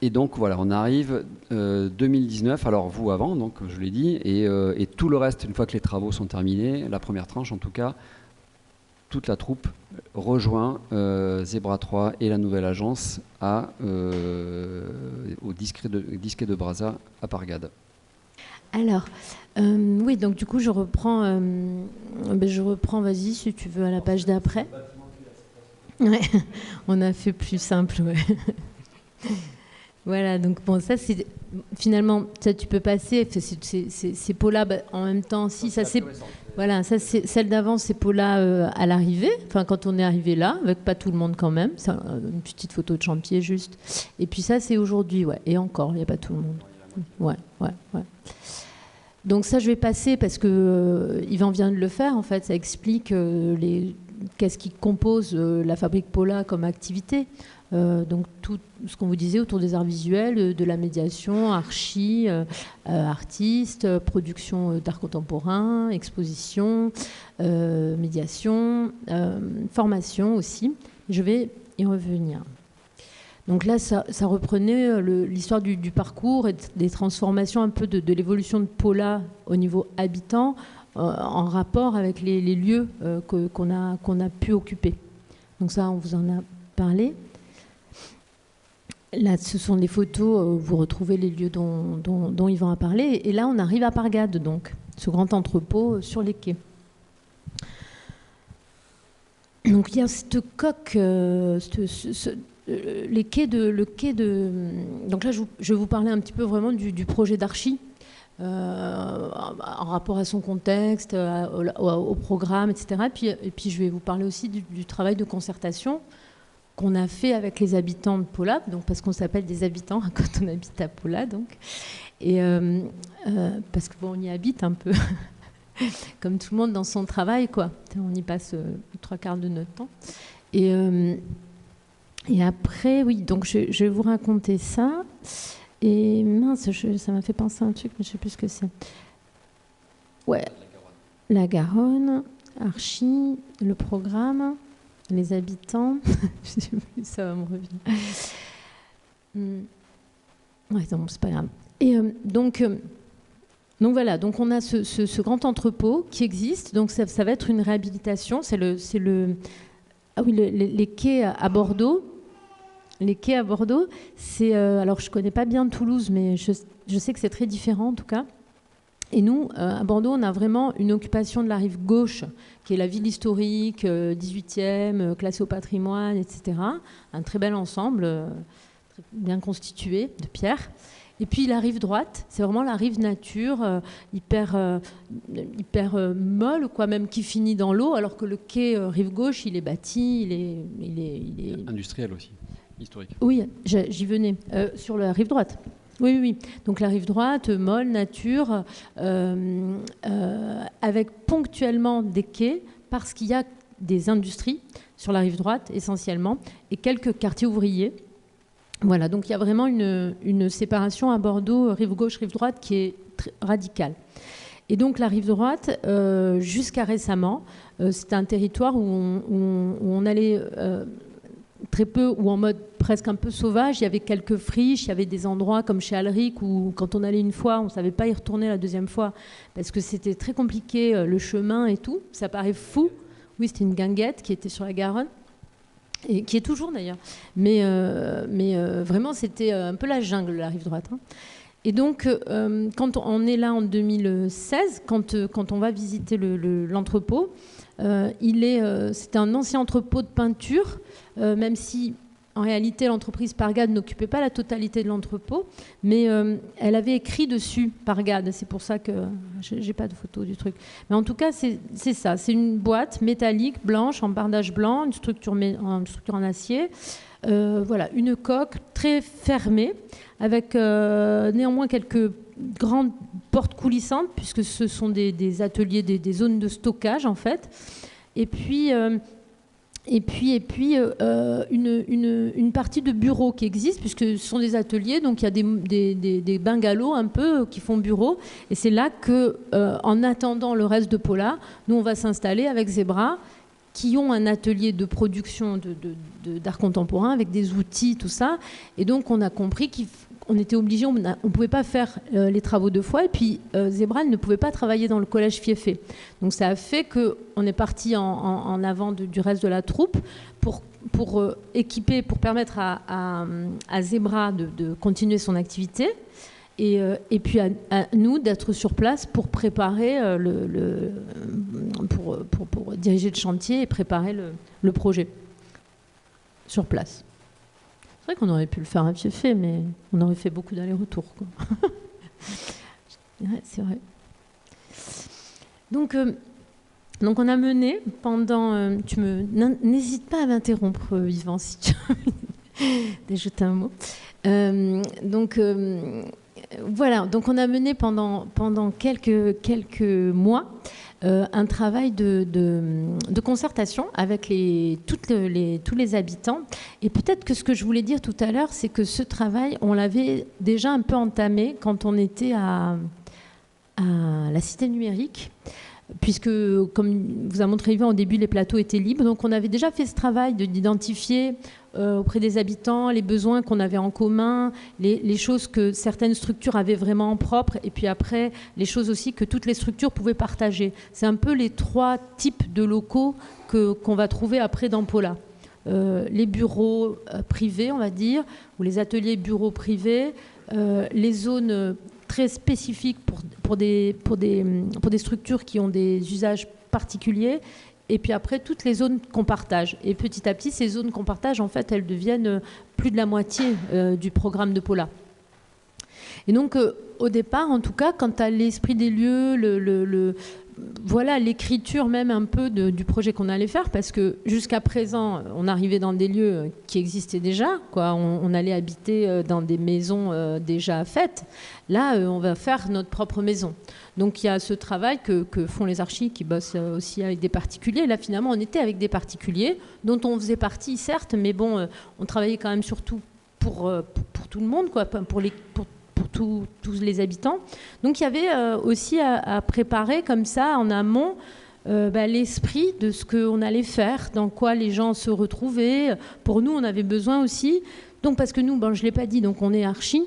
Et donc voilà, on arrive 2019, alors vous avant, donc je l'ai dit, et tout le reste, une fois que les travaux sont terminés, la première tranche en tout cas, toute la troupe rejoint Zebra 3 et la nouvelle agence au disquet de Brazza à Pargade. Alors, oui, donc du coup je reprends, vas-y si tu veux à la page d'après. Ouais, on a fait plus simple, ouais. Voilà, donc bon, ça c'est finalement, ça tu peux passer, c'est Paula en même temps, si ça c'est, voilà, ça c'est celle d'avant, c'est Paula à l'arrivée, enfin quand on est arrivé là, avec pas tout le monde quand même, c'est une petite photo de chantier juste, et puis ça c'est aujourd'hui, ouais, et encore, il n'y a pas tout le monde, ouais. Donc ça je vais passer parce que Yvan vient de le faire, en fait, ça explique qu'est-ce qui compose la fabrique Paula comme activité. Donc tout ce qu'on vous disait autour des arts visuels, de la médiation, archi, artistes, production d'art contemporain, exposition, médiation, formation aussi. Je vais y revenir. Donc là, ça reprenait l'histoire du parcours et des transformations un peu de l'évolution de Paula au niveau habitant en rapport avec les lieux qu'on a pu occuper. Donc ça, on vous en a parlé. Là, ce sont des photos, vous retrouvez les lieux dont Yvan a parlé. Et là, on arrive à Pargade, donc, ce grand entrepôt sur les quais. Donc, il y a cette coque, le quai de... Donc là, je vais vous parler un petit peu vraiment du projet d'Archi, en rapport à son contexte, au programme, etc. Et puis, je vais vous parler aussi du travail de concertation qu'on a fait avec les habitants de Paula, donc parce qu'on s'appelle des habitants quand on habite à Paula, donc, et parce que bon, on y habite un peu, comme tout le monde dans son travail, quoi. On y passe 3/4 de notre temps. Et après, oui, donc je vais vous raconter ça. Et mince, ça m'a fait penser à un truc, mais je sais plus ce que c'est. Ouais, la Garonne, Archi, le programme. Les habitants, ça va me revenir. Ouais, non, c'est pas grave. Et donc voilà, donc on a ce grand entrepôt qui existe. Donc ça va être une réhabilitation. Les quais à Bordeaux. Les quais à Bordeaux, c'est alors je connais pas bien Toulouse, mais je sais que c'est très différent en tout cas. Et nous, à Bordeaux, on a vraiment une occupation de la rive gauche, qui est la ville historique, 18e, classée au patrimoine, etc. Un très bel ensemble, très bien constitué, de pierre. Et puis la rive droite, c'est vraiment la rive nature, hyper molle, quoi, même qui finit dans l'eau, alors que le quai rive gauche, il est bâti, il est industriel aussi, historique. Oui, j'y venais, sur la rive droite. Oui. Donc la rive droite, molle, nature, avec ponctuellement des quais, parce qu'il y a des industries sur la rive droite essentiellement, et quelques quartiers ouvriers. Voilà, donc il y a vraiment une séparation à Bordeaux, rive gauche, rive droite, qui est radicale. Et donc la rive droite, jusqu'à récemment, c'était un territoire où on allait... très peu, ou en mode presque un peu sauvage. Il y avait quelques friches, il y avait des endroits comme chez Alric où quand on allait une fois, on ne savait pas y retourner la deuxième fois parce que c'était très compliqué, le chemin et tout. Ça paraît fou. Oui, c'était une guinguette qui était sur la Garonne, et qui est toujours d'ailleurs. Mais vraiment, c'était un peu la jungle, la rive droite. Hein. Et donc, quand on est là en 2016, quand on va visiter l'entrepôt, c'est un ancien entrepôt de peinture, même si en réalité, l'entreprise Pargad n'occupait pas la totalité de l'entrepôt, mais elle avait écrit dessus Pargad. C'est pour ça que j'ai pas de photo du truc. Mais en tout cas, c'est ça. C'est une boîte métallique, blanche, en bardage blanc, une structure en acier. Voilà, une coque très fermée, avec néanmoins quelques grandes portes coulissantes, puisque ce sont des ateliers, des zones de stockage, en fait. Et puis une partie de bureaux qui existe, puisque ce sont des ateliers, donc il y a des bungalows un peu qui font bureau. Et c'est là que, en attendant le reste de Paula, nous on va s'installer avec Zebra, qui ont un atelier de production d'art contemporain avec des outils, tout ça. Et donc on a compris qu'on était obligé, on ne pouvait pas faire les travaux deux fois. Et puis Zebra ne pouvait pas travailler dans le collège Fieffé. Donc ça a fait qu'on est parti en avant du reste de la troupe pour équiper, pour permettre à Zebra de continuer son activité. Et puis à nous d'être sur place pour préparer pour diriger le chantier et préparer le projet sur place. C'est vrai qu'on aurait pu le faire à Fieffé, mais on aurait fait beaucoup d'allers-retours, quoi. Ouais, c'est vrai. Donc on a mené pendant... n'hésite pas à m'interrompre, Yvan, si tu as d'ajouter un mot. Voilà, donc on a mené pendant quelques mois un travail de concertation avec tous les habitants. Et peut-être que ce que je voulais dire tout à l'heure, c'est que ce travail, on l'avait déjà un peu entamé quand on était à la Cité numérique, puisque, comme vous a montré Yvan, au début, les plateaux étaient libres. Donc on avait déjà fait ce travail d'identifier auprès des habitants les besoins qu'on avait en commun, les choses que certaines structures avaient vraiment en propre, et puis après, les choses aussi que toutes les structures pouvaient partager. C'est un peu les trois types de locaux qu'on va trouver après dans Paula. Les bureaux privés, on va dire, ou les ateliers bureaux privés, les zones très spécifiques pour des structures qui ont des usages particuliers, et puis après toutes les zones qu'on partage. Et petit à petit, ces zones qu'on partage, en fait, elles deviennent plus de la moitié du programme de Paula. Et donc, au départ, en tout cas, quant à l'esprit des lieux, voilà, l'écriture même un peu du projet qu'on allait faire, parce que jusqu'à présent, on arrivait dans des lieux qui existaient déjà, quoi. On allait habiter dans des maisons déjà faites. Là, on va faire notre propre maison. Donc il y a ce travail que font les archis qui bossent aussi avec des particuliers. Là, finalement, on était avec des particuliers dont on faisait partie, certes, mais bon, on travaillait quand même surtout pour tout le monde, quoi, pour tous les habitants. Donc il y avait aussi à préparer comme ça en amont l'esprit de ce qu'on allait faire, dans quoi les gens se retrouvaient. Pour nous, on avait besoin aussi, donc parce que nous, je ne l'ai pas dit, donc on est archi,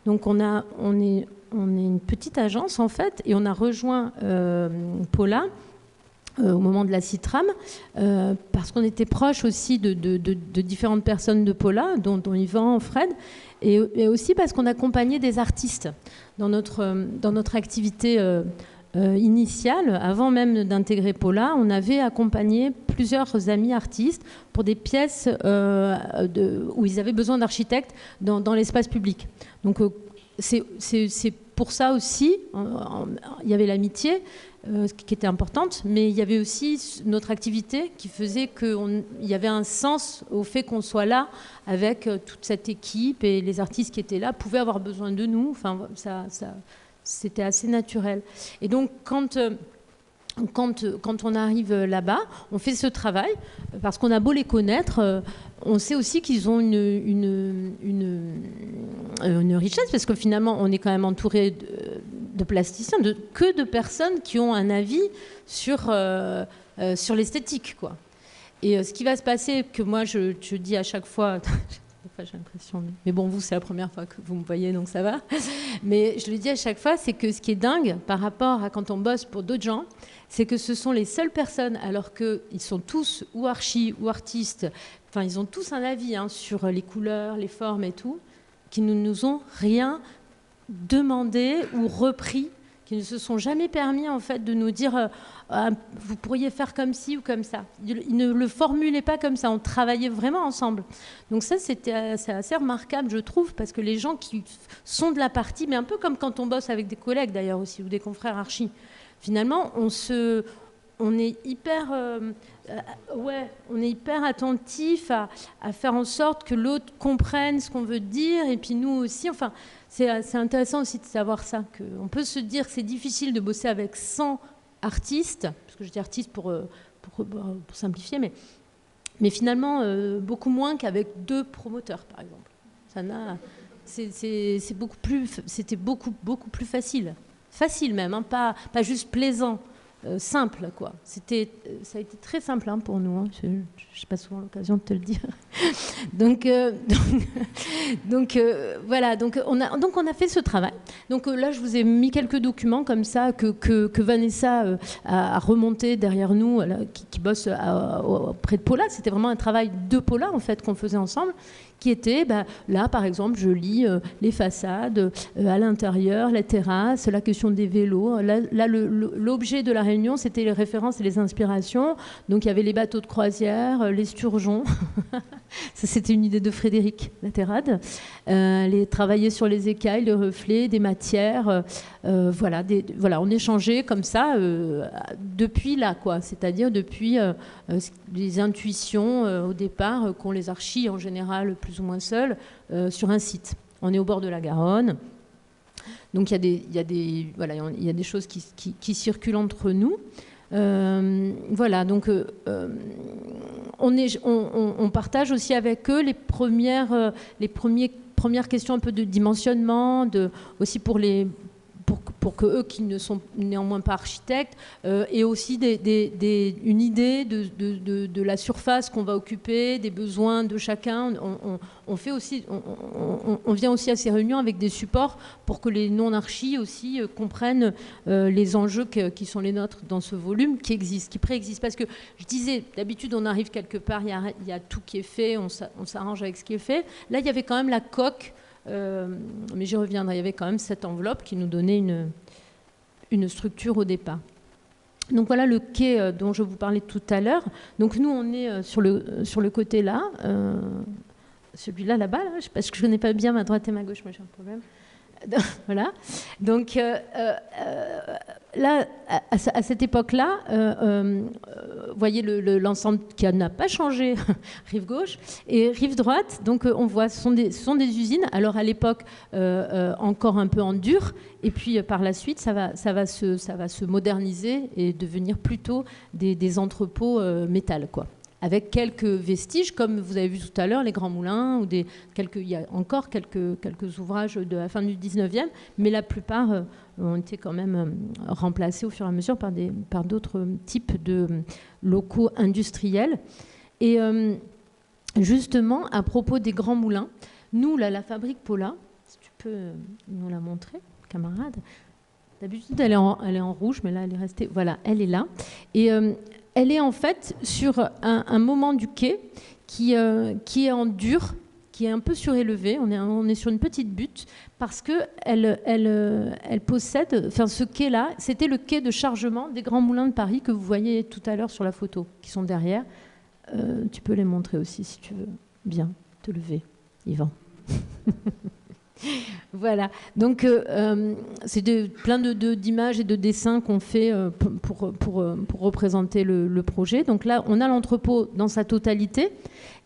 donc on est une petite agence en fait, et on a rejoint Paula au moment de la CITRAM, parce qu'on était proche aussi de différentes personnes de Paula, dont Yvan, Fred, et aussi parce qu'on accompagnait des artistes dans notre activité initiale. Avant même d'intégrer Paula, on avait accompagné plusieurs amis artistes pour des pièces où ils avaient besoin d'architectes dans l'espace public. Donc c'est pour ça aussi, il y avait l'amitié qui était importante, mais il y avait aussi notre activité qui faisait qu'il y avait un sens au fait qu'on soit là avec toute cette équipe, et les artistes qui étaient là pouvaient avoir besoin de nous. Enfin, c'était assez naturel. Et donc, quand on arrive là-bas, on fait ce travail, parce qu'on a beau les connaître, on sait aussi qu'ils ont une richesse, parce que finalement, on est quand même entouré de plasticiens, que de personnes qui ont un avis sur l'esthétique, quoi. Et ce qui va se passer, que moi je dis à chaque fois, j'ai l'impression, mais bon, vous, c'est la première fois que vous me voyez, donc ça va. Mais je le dis à chaque fois, c'est que ce qui est dingue par rapport à quand on bosse pour d'autres gens, c'est que ce sont les seules personnes, alors qu'ils sont tous ou archis ou artistes, enfin, ils ont tous un avis sur les couleurs, les formes et tout, qui ne nous ont rien demandé ou repris qui ne se sont jamais permis en fait de nous dire vous pourriez faire comme ci ou comme ça. Ils ne le formulaient pas comme ça, on travaillait vraiment ensemble. Donc ça, c'est assez remarquable, je trouve, parce que les gens qui sont de la partie, mais un peu comme quand on bosse avec des collègues d'ailleurs aussi, ou des confrères archi, finalement, on est hyper, on est hyper attentif à faire en sorte que l'autre comprenne ce qu'on veut dire, et puis nous aussi. Enfin, c'est intéressant aussi de savoir ça, qu'on peut se dire que c'est difficile de bosser avec 100 artistes, parce que je dis artistes pour simplifier, mais finalement beaucoup moins qu'avec 2 promoteurs, par exemple. C'était beaucoup plus facile même, hein, pas juste plaisant. Simple, quoi. Ça a été très simple hein, pour nous. Hein. Je n'ai pas souvent l'occasion de te le dire. Voilà. Donc on a fait ce travail. Donc là, je vous ai mis quelques documents comme ça que Vanessa a remonté derrière nous, qui bosse auprès de Paula. C'était vraiment un travail de Paula en fait qu'on faisait ensemble. Qui était, là par exemple, je lis les façades, à l'intérieur, la terrasse, la question des vélos. Là l'objet de la réunion, c'était les références et les inspirations. Donc il y avait les bateaux de croisière, les sturgeons. Ça, c'était une idée de Frédéric Laterrade. Travailler sur les écailles, les reflets, des matières. Voilà, on échangeait comme ça depuis là, quoi. C'est-à-dire depuis les intuitions au départ qu'ont les archis en général plus ou moins seuls sur un site. On est au bord de la Garonne. Donc il y a des choses qui circulent entre nous. Voilà, donc on partage aussi avec eux les premières questions un peu de dimensionnement, aussi pour que eux qui ne sont néanmoins pas architectes aient aussi une idée de la surface qu'on va occuper, des besoins de chacun. On vient aussi à ces réunions avec des supports pour que les non-archis aussi comprennent les enjeux qui sont les nôtres dans ce volume qui préexiste. Parce que je disais, d'habitude on arrive quelque part, il y a tout qui est fait, on s'arrange avec ce qui est fait. Là il y avait quand même la coque. Mais j'y reviendrai, il y avait quand même cette enveloppe qui nous donnait une structure au départ. Donc voilà le quai dont je vous parlais tout à l'heure. Donc nous on est sur le côté là, celui-là là-bas, là, parce que je connais pas bien ma droite et ma gauche, moi j'ai un problème. Voilà. Donc là, à cette époque-là, vous voyez l'ensemble qui n'a pas changé, rive gauche et rive droite. Donc on voit, ce sont des usines. Alors à l'époque, encore un peu en dur, et puis par la suite, ça va se moderniser et devenir plutôt des entrepôts métal, quoi. Avec quelques vestiges, comme vous avez vu tout à l'heure, les grands moulins, il y a encore quelques ouvrages de la fin du 19e, mais la plupart ont été quand même remplacés au fur et à mesure par d'autres types de locaux industriels. Et justement, à propos des grands moulins, nous, là, la fabrique Paula, si tu peux nous la montrer, camarade. D'habitude, elle est en rouge, mais là, elle est restée. Voilà, elle est là. Et elle est en fait sur un moment du quai qui est en dur, qui est un peu surélevé. On est sur une petite butte parce qu'elle possède... Enfin, ce quai-là, c'était le quai de chargement des grands moulins de Paris que vous voyez tout à l'heure sur la photo, qui sont derrière. Tu peux les montrer aussi si tu veux bien te lever, Yvan. Voilà, donc c'est plein d'images et de dessins qu'on fait pour représenter le projet. Donc là, on a l'entrepôt dans sa totalité.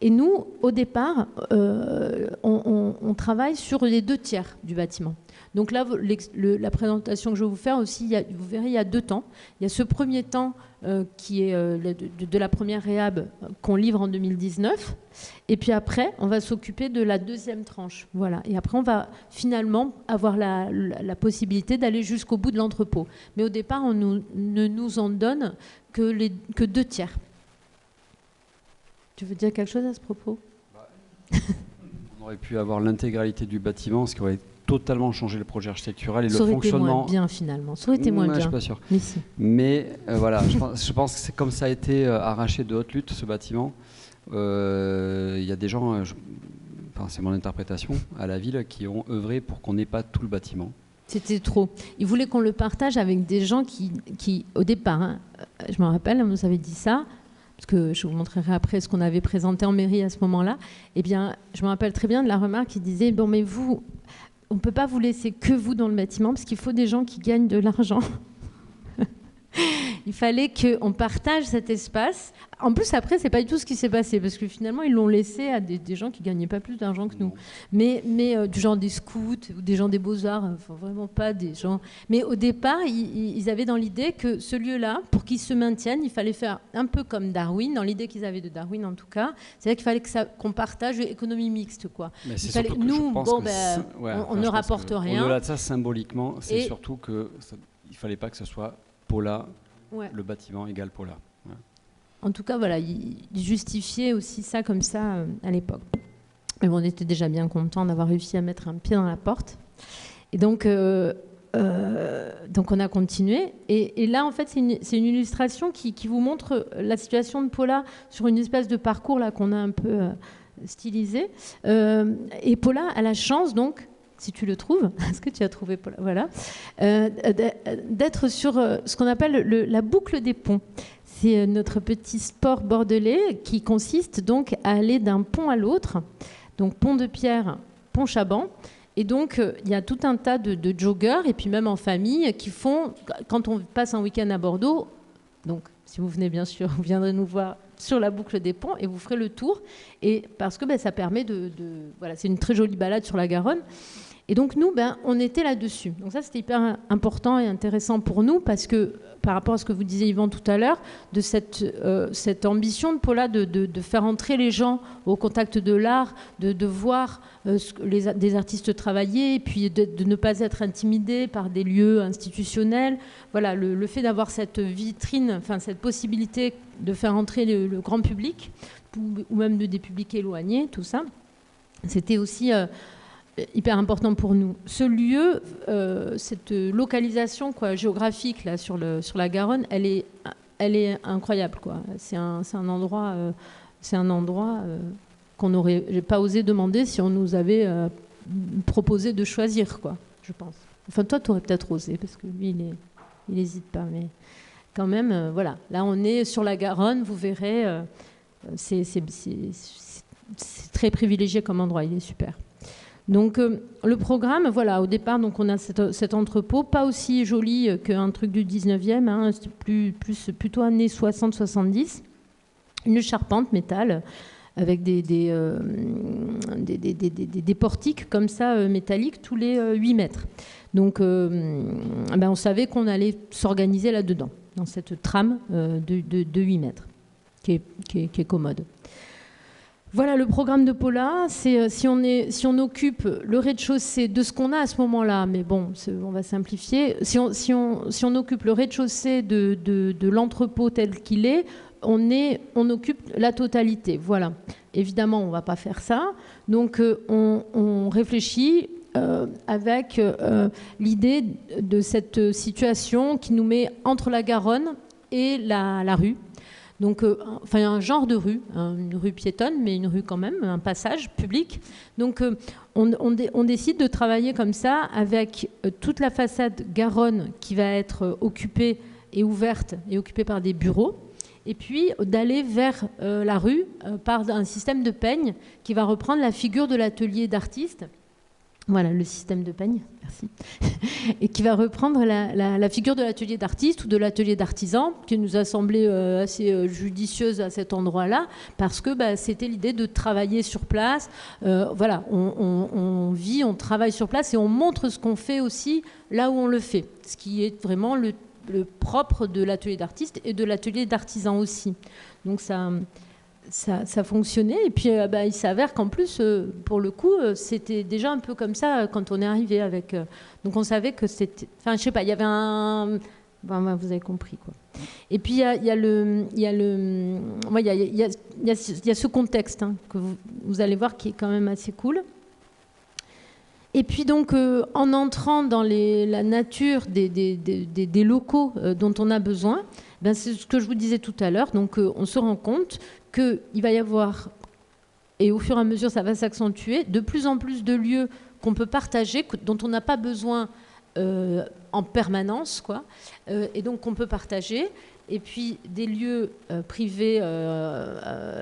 Et nous, au départ, on travaille sur les 2/3 du bâtiment. Donc là, la présentation que je vais vous faire aussi, vous verrez, il y a 2 temps. Il y a ce premier temps qui est de la première réhab qu'on livre en 2019. Et puis après, on va s'occuper de la deuxième tranche. Voilà. Et après, on va finalement avoir la possibilité d'aller jusqu'au bout de l'entrepôt. Mais au départ, on ne nous en donne que 2/3. Tu veux dire quelque chose à ce propos ? On aurait pu avoir l'intégralité du bâtiment, ce qui aurait totalement changé le projet architectural et le fonctionnement. Ça aurait été moins bien finalement. Ça aurait été moins bien. Je suis pas sûr. Mais, si. Mais voilà, je pense que c'est comme ça a été arraché de haute lutte ce bâtiment. Il y a des gens, c'est mon interprétation, à la ville qui ont œuvré pour qu'on n'ait pas tout le bâtiment. C'était trop. Ils voulaient qu'on le partage avec des gens qui au départ, hein, je me rappelle, on nous avait dit ça, parce que je vous montrerai après ce qu'on avait présenté en mairie à ce moment-là. Eh bien, je me rappelle très bien de la remarque qui disait, bon, mais vous, on ne peut pas vous laisser que vous dans le bâtiment, parce qu'il faut des gens qui gagnent de l'argent. Il fallait qu'on partage cet espace. En plus, après, c'est pas du tout ce qui s'est passé, parce que finalement, ils l'ont laissé à des gens qui gagnaient pas plus d'argent que nous. Mais du genre des scouts ou des gens des beaux-arts, enfin, vraiment pas des gens. Mais au départ, ils avaient dans l'idée que ce lieu-là, pour qu'il se maintienne, il fallait faire un peu comme Darwin, dans l'idée qu'ils avaient de Darwin en tout cas. C'est-à-dire qu'il fallait qu'on partage l'économie mixte, quoi. Mais c'est fallait, surtout que nous, je pense bon, que on ne rapporte rien. Au-delà de ça, symboliquement, c'est surtout que il fallait pas que ce soit Paula. Ouais. Le bâtiment égale Paula. Ouais. En tout cas, voilà, ils justifiaient aussi ça comme ça à l'époque. Mais bon, on était déjà bien contents d'avoir réussi à mettre un pied dans la porte. Et donc on a continué. Et là, en fait, c'est une illustration qui vous montre la situation de Paula sur une espèce de parcours là qu'on a un peu stylisé. Et Paula a la chance, donc, si tu le trouves, est-ce que tu as trouvé, Paula ? Voilà, d'être sur ce qu'on appelle la boucle des ponts. C'est notre petit sport bordelais qui consiste donc à aller d'un pont à l'autre, donc pont de Pierre, pont Chaban. Et donc, il y a tout un tas de joggeurs, et puis même en famille, qui font, quand on passe un week-end à Bordeaux, donc si vous venez bien sûr, vous viendrez nous voir sur la boucle des ponts et vous ferez le tour. Et parce que ça permet voilà, c'est une très jolie balade sur la Garonne. Et donc nous, on était là-dessus. Donc ça, c'était hyper important et intéressant pour nous parce que, par rapport à ce que vous disiez, Yvan, tout à l'heure, de cette ambition de Paula de faire entrer les gens au contact de l'art, de voir des artistes travailler, et puis de ne pas être intimidés par des lieux institutionnels. Voilà, le fait d'avoir cette vitrine, enfin cette possibilité de faire entrer le grand public, ou même des publics éloignés, tout ça, c'était aussi... hyper important pour nous. Ce lieu, cette localisation géographique là, sur la Garonne, elle est incroyable, quoi. C'est un endroit qu'on n'aurait pas osé demander si on nous avait proposé de choisir, quoi, je pense. Enfin, toi, tu aurais peut-être osé, parce que lui, il n'hésite pas. Mais quand même, voilà. Là, on est sur la Garonne, vous verrez, c'est très privilégié comme endroit, il est super. Donc le programme, voilà, au départ, donc on a cet entrepôt, pas aussi joli qu'un truc du 19e, hein, c'est plutôt années 60-70, une charpente métal avec des portiques comme ça métalliques tous les 8 mètres. Donc on savait qu'on allait s'organiser là-dedans, dans cette trame de 8 mètres, qui est commode. Voilà le programme de Paula, c'est si on occupe le rez-de-chaussée de ce qu'on a à ce moment-là, mais bon, on va simplifier, si on occupe le rez-de-chaussée de l'entrepôt tel qu'il est, on occupe la totalité. Voilà. Évidemment, on ne va pas faire ça, donc on réfléchit avec l'idée de cette situation qui nous met entre la Garonne et la rue. Donc, un genre de rue, une rue piétonne, mais une rue quand même, un passage public. Donc, on décide de travailler comme ça avec toute la façade Garonne qui va être occupée et ouverte et occupée par des bureaux. Et puis, d'aller vers la rue par un système de peigne qui va reprendre la figure de l'atelier d'artiste. Voilà, le système de peigne, merci. Et qui va reprendre la figure de l'atelier d'artiste ou de l'atelier d'artisan, qui nous a semblé assez judicieuse à cet endroit-là, parce que c'était l'idée de travailler sur place. Voilà, on vit, on travaille sur place et on montre ce qu'on fait aussi là où on le fait, ce qui est vraiment le propre de l'atelier d'artiste et de l'atelier d'artisan aussi. Donc ça fonctionnait, et puis il s'avère qu'en plus, pour le coup, c'était déjà un peu comme ça quand on est arrivé avec... donc on savait que c'était... Enfin, je sais pas, il y avait un... vous avez compris, quoi. Et puis, il y a ce contexte que vous allez voir qui est quand même assez cool. Et puis donc, en entrant dans la nature des locaux dont on a besoin, c'est ce que je vous disais tout à l'heure, donc on se rend compte qu'il va y avoir, et au fur et à mesure ça va s'accentuer, de plus en plus de lieux qu'on peut partager, dont on n'a pas besoin en permanence, quoi, et donc qu'on peut partager. Et puis des lieux privés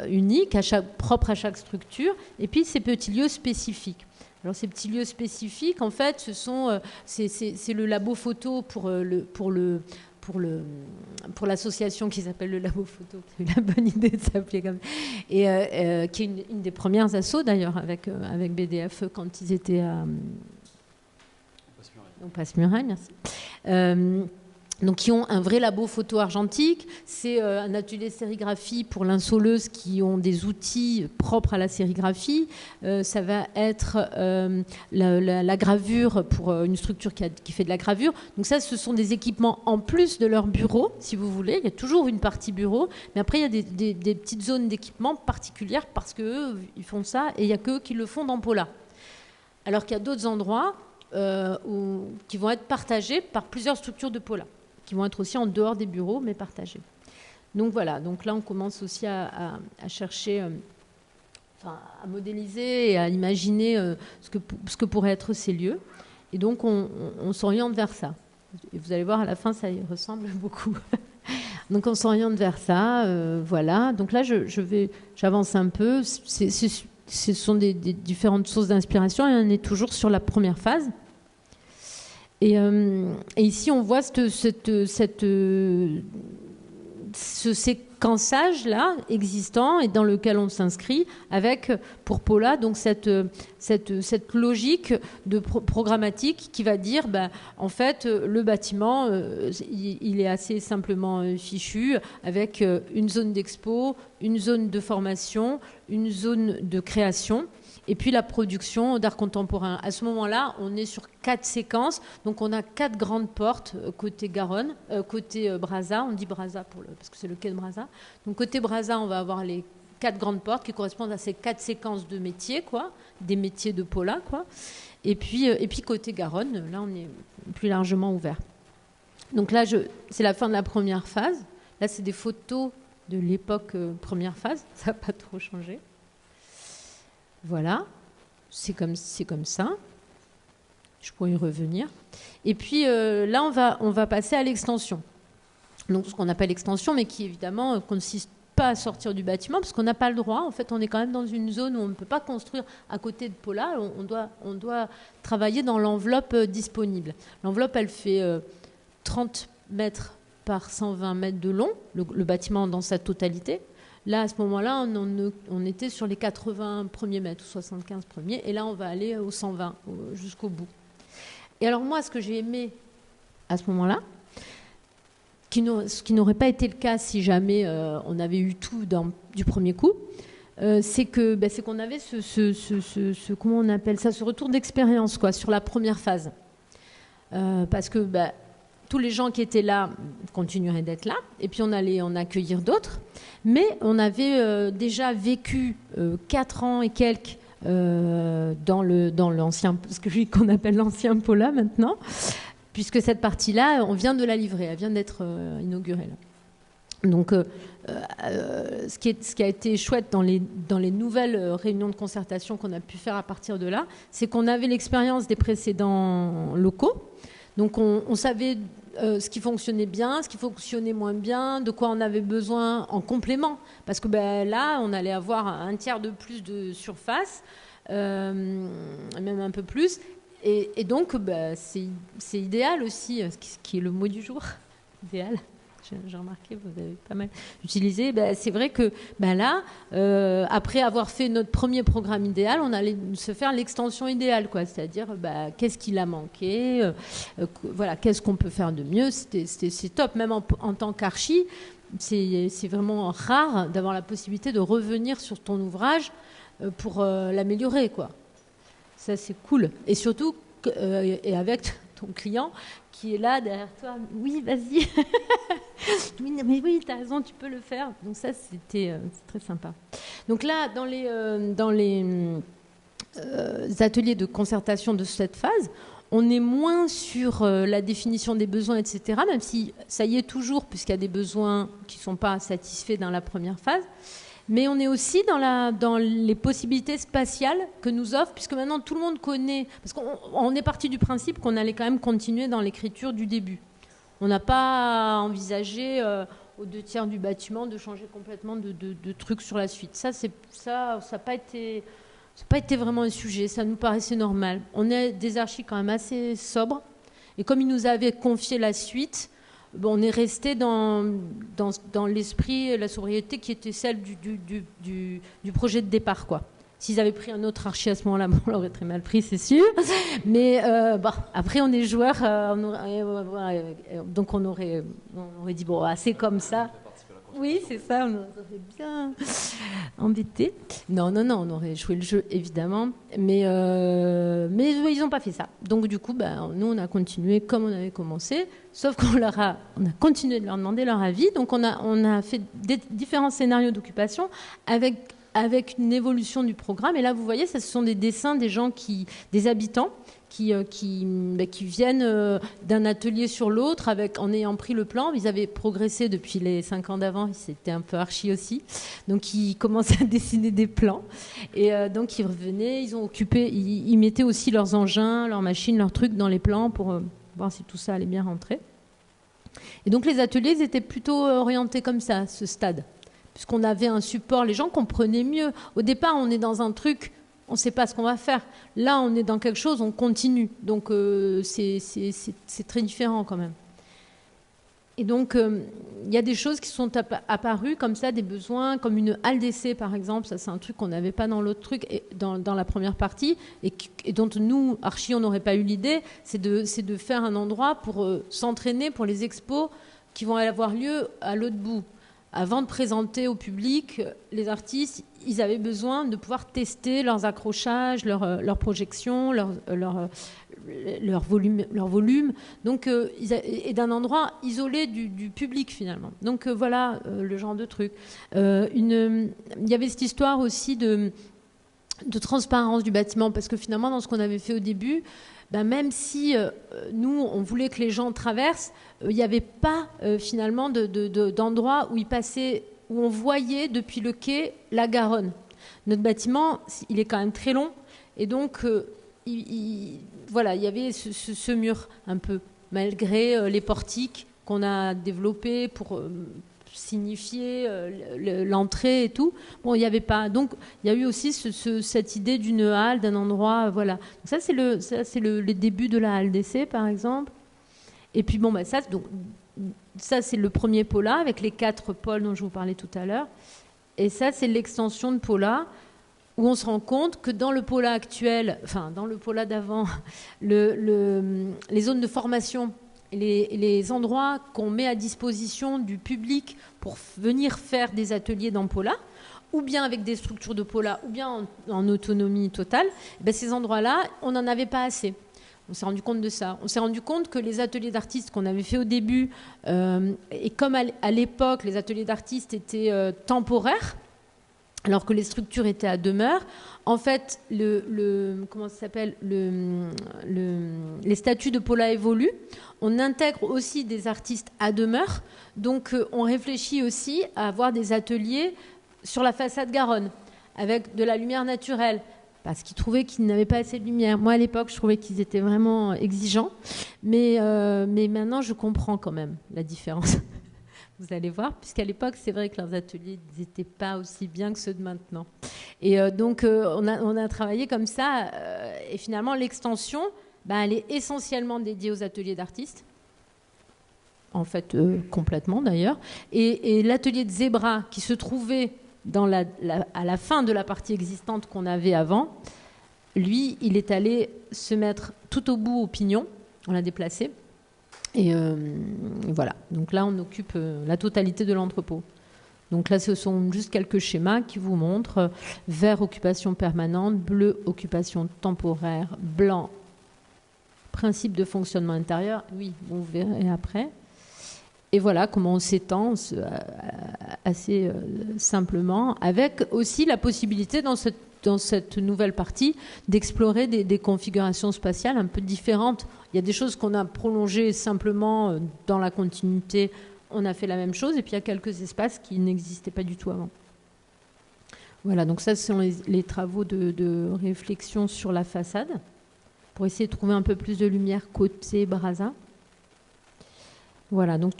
uniques, propres à chaque structure, et puis ces petits lieux spécifiques. Alors ces petits lieux spécifiques, en fait, c'est le labo photo pour l'association qui s'appelle le Labo Photo, qui a eu la bonne idée de s'appeler comme ça, et qui est une des premières assos d'ailleurs avec BDF quand ils étaient à Passe-Muraille, merci. Donc, qui ont un vrai labo photo argentique. C'est un atelier de sérigraphie pour l'insoleuse qui ont des outils propres à la sérigraphie. Ça va être la gravure pour une structure qui fait de la gravure. Donc ça, ce sont des équipements en plus de leur bureau, si vous voulez. Il y a toujours une partie bureau, mais après, il y a des petites zones d'équipement particulières parce qu'eux, ils font ça et il n'y a qu'eux qui le font dans Paula. Alors qu'il y a d'autres endroits qui vont être partagés par plusieurs structures de Paula, qui vont être aussi en dehors des bureaux, mais partagés. Donc voilà, donc là on commence aussi à chercher, à modéliser et à imaginer ce que pourraient être ces lieux. Et donc on s'oriente vers ça. Et vous allez voir, à la fin, ça y ressemble beaucoup. Donc on s'oriente vers ça, voilà. Donc là, j'avance un peu. Ce sont des différentes sources d'inspiration et on est toujours sur la première phase. Et ici, on voit ce séquençage-là existant et dans lequel on s'inscrit avec, pour Paula, donc cette logique de programmatique qui va dire, en fait, le bâtiment, il est assez simplement fichu avec une zone d'expo, une zone de formation, une zone de création. Et puis la production d'art contemporain. À ce moment-là, on est sur 4 séquences. Donc on a 4 grandes portes côté Garonne, côté Brazza. On dit Brazza parce que c'est le quai de Brazza. Donc côté Brazza, on va avoir les 4 grandes portes qui correspondent à ces 4 séquences de métiers, quoi, des métiers de Paula, quoi. Et puis côté Garonne, là on est plus largement ouvert. Donc là, c'est la fin de la première phase. Là, c'est des photos de l'époque première phase. Ça n'a pas trop changé. Voilà, c'est comme ça. Je pourrais y revenir. Et puis là, on va passer à l'extension. Donc ce qu'on appelle l'extension, mais qui évidemment consiste pas à sortir du bâtiment, parce qu'on n'a pas le droit. En fait, on est quand même dans une zone où on ne peut pas construire à côté de Paula. On doit travailler dans l'enveloppe disponible. L'enveloppe, elle fait 30 mètres par 120 mètres de long, le bâtiment dans sa totalité. Là, à ce moment-là, on était sur les 80 premiers mètres, ou 75 premiers, et là, on va aller aux 120, jusqu'au bout. Et alors moi, ce que j'ai aimé à ce moment-là, ce qui n'aurait pas été le cas si jamais on avait eu tout du premier coup, c'est qu'on avait comment on appelle ça, ce retour d'expérience, quoi, sur la première phase. Parce que tous les gens qui étaient là continueraient d'être là, et puis on allait en accueillir d'autres. Mais on avait déjà vécu 4 ans et quelques dans l'ancien, ce qu'on appelle l'ancien Paula maintenant, puisque cette partie-là, on vient de la livrer, elle vient d'être inaugurée là. Donc, ce qui a été chouette dans les nouvelles réunions de concertation qu'on a pu faire à partir de là, c'est qu'on avait l'expérience des précédents locaux. Donc on savait ce qui fonctionnait bien, ce qui fonctionnait moins bien, de quoi on avait besoin en complément. Parce que là, on allait avoir un tiers de plus de surface, même un peu plus. Et donc, c'est idéal aussi, ce qui est le mot du jour, idéal. J'ai remarqué, vous avez pas mal utilisé. C'est vrai que là, après avoir fait notre premier programme idéal, on allait se faire l'extension idéale, quoi. C'est-à-dire, qu'est-ce qu'il a manqué, voilà, qu'est-ce qu'on peut faire de mieux. C'est top, même en tant qu'archi, c'est vraiment rare d'avoir la possibilité de revenir sur ton ouvrage pour l'améliorer, quoi. Ça, c'est cool. Et surtout, et avec ton client qui est là derrière toi, oui, vas-y. Oui, t'as raison, tu peux le faire. Donc ça, c'est très sympa. Donc là, dans les ateliers de concertation de cette phase, on est moins sur la définition des besoins, etc., même si ça y est toujours, puisqu'il y a des besoins qui ne sont pas satisfaits dans la première phase. Mais on est aussi dans les possibilités spatiales que nous offre, puisque maintenant tout le monde connaît, parce qu'on est parti du principe qu'on allait quand même continuer dans l'écriture du début. On n'a pas envisagé aux 2/3 du bâtiment de changer complètement de trucs sur la suite. Ça n'a pas été vraiment un sujet, ça nous paraissait normal. On est des archis quand même assez sobres, et comme ils nous avaient confié la suite, on est resté dans l'esprit, la sobriété qui était celle du projet de départ, quoi. S'ils avaient pris un autre archi à ce moment-là, on l'aurait très mal pris, c'est sûr. Mais après, on est joueurs, donc on aurait dit, bon, c'est comme ça. Oui, c'est ça, on aurait bien embêté. Non, on aurait joué le jeu, évidemment. Mais ils n'ont pas fait ça. Donc, du coup, nous, on a continué comme on avait commencé, sauf qu'on a continué de leur demander leur avis. Donc, on a fait différents scénarios d'occupation avec une évolution du programme. Et là, vous voyez, ce sont des dessins des habitants qui viennent d'un atelier sur l'autre en ayant pris le plan. Ils avaient progressé depuis les 5 ans d'avant, c'était un peu archi aussi. Donc ils commençaient à dessiner des plans. Et donc ils revenaient, ils mettaient aussi leurs engins, leurs machines, leurs trucs dans les plans pour voir si tout ça allait bien rentrer. Et donc les ateliers, ils étaient plutôt orientés comme ça, à ce stade. Puisqu'on avait un support, les gens comprenaient mieux. Au départ, on est dans un truc... On ne sait pas ce qu'on va faire. Là, on est dans quelque chose, on continue. Donc, c'est très différent quand même. Et donc, il y a des choses qui sont apparues comme ça, des besoins, comme une halle d'essai, par exemple. Ça, c'est un truc qu'on n'avait pas dans l'autre truc, dans la première partie, et dont nous, archi, on n'aurait pas eu l'idée. C'est de faire un endroit pour s'entraîner pour les expos qui vont avoir lieu à l'autre bout. Avant de présenter au public, les artistes, ils avaient besoin de pouvoir tester leurs accrochages, leurs projections, leur volume. Donc, et d'un endroit isolé du public, finalement. Donc, voilà le genre de truc. Il y avait cette histoire aussi de transparence du bâtiment, parce que finalement, dans ce qu'on avait fait au début, même si nous, on voulait que les gens traversent, il n'y avait pas finalement d'endroit où ils passaient, où on voyait depuis le quai la Garonne. Notre bâtiment, il est quand même très long, et donc voilà, il y avait ce mur un peu, malgré les portiques qu'on a développés pour signifier l'entrée et tout. Bon, il n'y avait pas. Donc, il y a eu aussi cette idée d'une halle, d'un endroit, voilà. Donc, ça, c'est le début de la halle d'essai, par exemple. Et puis, bon, ça, c'est le premier Paula, avec les 4 pôles dont je vous parlais tout à l'heure. Et ça, c'est l'extension de Paula, où on se rend compte que dans le Paula actuel, enfin, dans le Paula d'avant, les zones de formation, les endroits qu'on met à disposition du public pour venir faire des ateliers dans Paula, ou bien avec des structures de Paula, ou bien en autonomie totale, ces endroits-là, on n'en avait pas assez. On s'est rendu compte de ça. On s'est rendu compte que les ateliers d'artistes qu'on avait fait au début, et comme à l'époque, les ateliers d'artistes étaient temporaires, alors que les structures étaient à demeure, en fait, comment ça s'appelle, les statuts de Paula évoluent. On intègre aussi des artistes à demeure, donc on réfléchit aussi à avoir des ateliers sur la façade Garonne, avec de la lumière naturelle, parce qu'ils trouvaient qu'ils n'avaient pas assez de lumière. Moi, à l'époque, je trouvais qu'ils étaient vraiment exigeants, mais maintenant, je comprends quand même la différence. Vous allez voir, puisqu'à l'époque, c'est vrai que leurs ateliers n'étaient pas aussi bien que ceux de maintenant. Et donc, on a travaillé comme ça, et finalement, l'extension, elle est essentiellement dédiée aux ateliers d'artistes, en fait, complètement d'ailleurs. Et l'atelier de Zebra, qui se trouvait à la fin de la partie existante qu'on avait avant, lui, il est allé se mettre tout au bout au pignon, on l'a déplacé. Et voilà, donc là on occupe la totalité de l'entrepôt. Donc là ce sont juste quelques schémas qui vous montrent vert occupation permanente, bleu occupation temporaire, blanc principe de fonctionnement intérieur, oui, vous verrez après. Et voilà comment on s'étend assez simplement, avec aussi la possibilité dans cette nouvelle partie d'explorer des configurations spatiales un peu différentes. Il y a des choses qu'on a prolongées simplement dans la continuité, on a fait la même chose, et puis il y a quelques espaces qui n'existaient pas du tout avant. Voilà, donc ça, ce sont les travaux de réflexion sur la façade, pour essayer de trouver un peu plus de lumière côté Brazza. Voilà, donc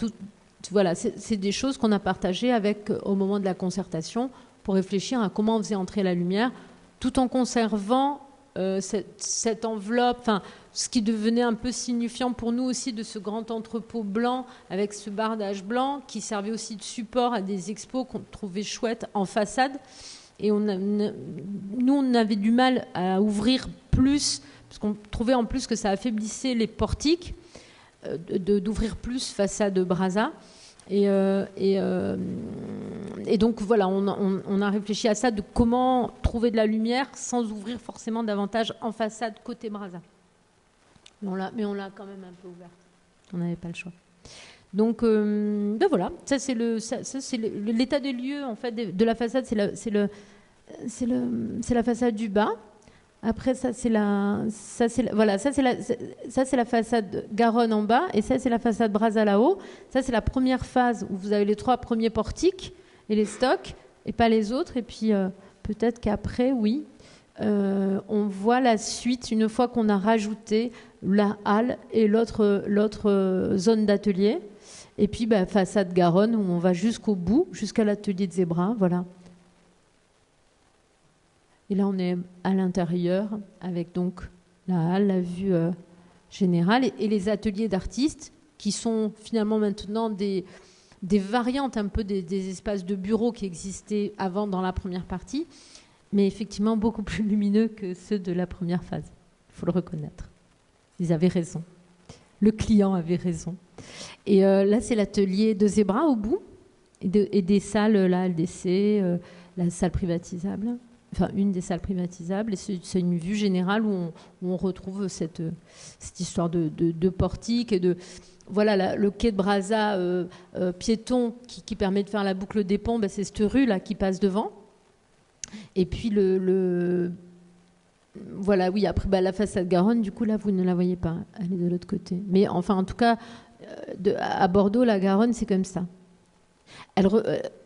voilà, c'est des choses qu'on a partagées au moment de la concertation pour réfléchir à comment on faisait entrer la lumière, tout en conservant cette enveloppe, enfin, ce qui devenait un peu signifiant pour nous aussi de ce grand entrepôt blanc avec ce bardage blanc qui servait aussi de support à des expos qu'on trouvait chouettes en façade. Et nous, on avait du mal à ouvrir plus, parce qu'on trouvait en plus que ça affaiblissait les portiques, d'ouvrir plus façade Brazza. Et donc voilà, on a réfléchi à ça, de comment trouver de la lumière sans ouvrir forcément davantage en façade côté Brazza. Mais on l'a quand même un peu ouverte. On n'avait pas le choix. Donc ben voilà, ça c'est l'état des lieux en fait de la façade, c'est la façade du bas. Après ça c'est la façade Garonne en bas, et ça c'est la façade Brazza là-haut. Ça c'est la première phase où vous avez les 3 premiers portiques et les stocks et pas les autres. Et puis peut-être qu'après, oui, on voit la suite une fois qu'on a rajouté la halle et l'autre zone d'atelier. Et puis façade Garonne où on va jusqu'au bout, jusqu'à l'atelier de Zebra, voilà. Et là on est à l'intérieur avec donc la halle, la vue générale et les ateliers d'artistes qui sont finalement maintenant des variantes un peu des espaces de bureaux qui existaient avant dans la première partie, mais effectivement beaucoup plus lumineux que ceux de la première phase. Il faut le reconnaître. Ils avaient raison. Le client avait raison. Et là, c'est l'atelier de Zebra au bout, et des salles, la LDC, la salle privatisable, enfin une des salles privatisables. Et c'est une vue générale où on retrouve cette histoire de portique et de... Voilà, le quai de Brazza piéton qui permet de faire la boucle des ponts, c'est cette rue-là qui passe devant. Et puis voilà, oui, après la façade Garonne, du coup, là, vous ne la voyez pas, elle est de l'autre côté. Mais enfin, en tout cas, à Bordeaux, la Garonne, c'est comme ça.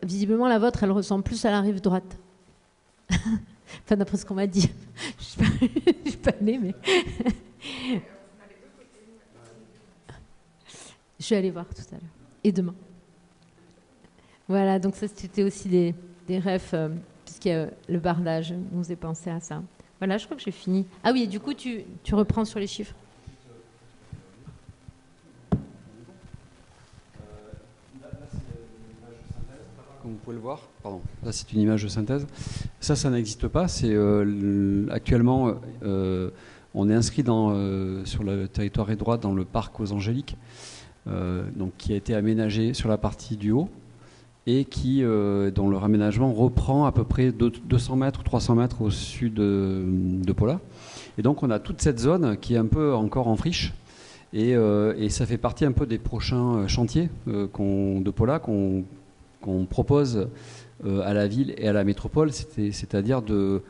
Visiblement, la vôtre, elle ressemble plus à la rive droite. Enfin, d'après ce qu'on m'a dit. Je ne suis pas allée, mais... Je vais aller voir tout à l'heure. Et demain. Voilà, donc ça, c'était aussi des refs, puisqu'il y a le bardage, on nous a pensé à ça. Voilà, je crois que j'ai fini. Ah oui, et du coup, tu reprends sur les chiffres. Comme vous pouvez le voir, pardon, là c'est une image de synthèse. Ça n'existe pas. C'est actuellement, on est inscrit sur le territoire édroit dans le parc aux Angéliques, donc qui a été aménagé sur la partie du haut et dont le raménagement reprend à peu près 200 mètres, 300 mètres au sud de Paula. Et donc on a toute cette zone qui est un peu encore en friche, et ça fait partie un peu des prochains chantiers de Paula qu'on propose à la ville et à la métropole, c'est-à-dire de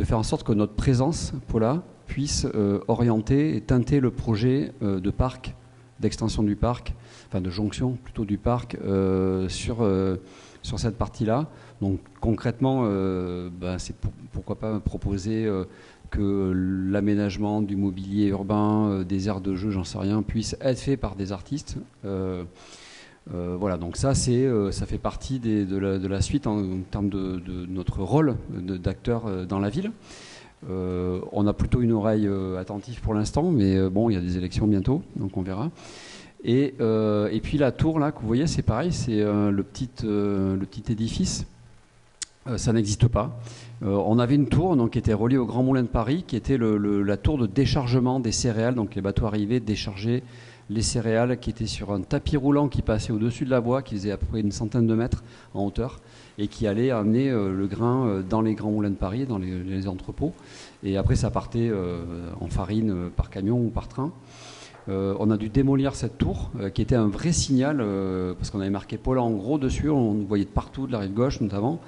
faire en sorte que notre présence Paula puisse orienter et teinter le projet de parc, d'extension du parc, enfin de jonction plutôt du parc sur cette partie-là. Donc concrètement, c'est pourquoi pas proposer que l'aménagement du mobilier urbain, des aires de jeu, j'en sais rien, puisse être fait par des artistes. Voilà, donc ça fait partie de la suite en termes de notre rôle d'acteur dans la ville. On a plutôt une oreille attentive pour l'instant, mais bon, il y a des élections bientôt, donc on verra. Et puis la tour là que vous voyez, c'est pareil, c'est le petit édifice. Ça n'existe pas. On avait une tour donc, qui était reliée au Grand Moulin de Paris, qui était la tour de déchargement des céréales. Donc les bateaux arrivaient, déchargeaient les céréales, qui étaient sur un tapis roulant qui passait au-dessus de la voie, qui faisait à peu près une centaine de mètres en hauteur, et qui allait amener le grain dans les Grands Moulins de Paris, dans les entrepôts. Et après, ça partait en farine par camion ou par train. On a dû démolir cette tour, qui était un vrai signal, parce qu'on avait marqué Paula en gros dessus, on nous voyait de partout, de la rive gauche notamment.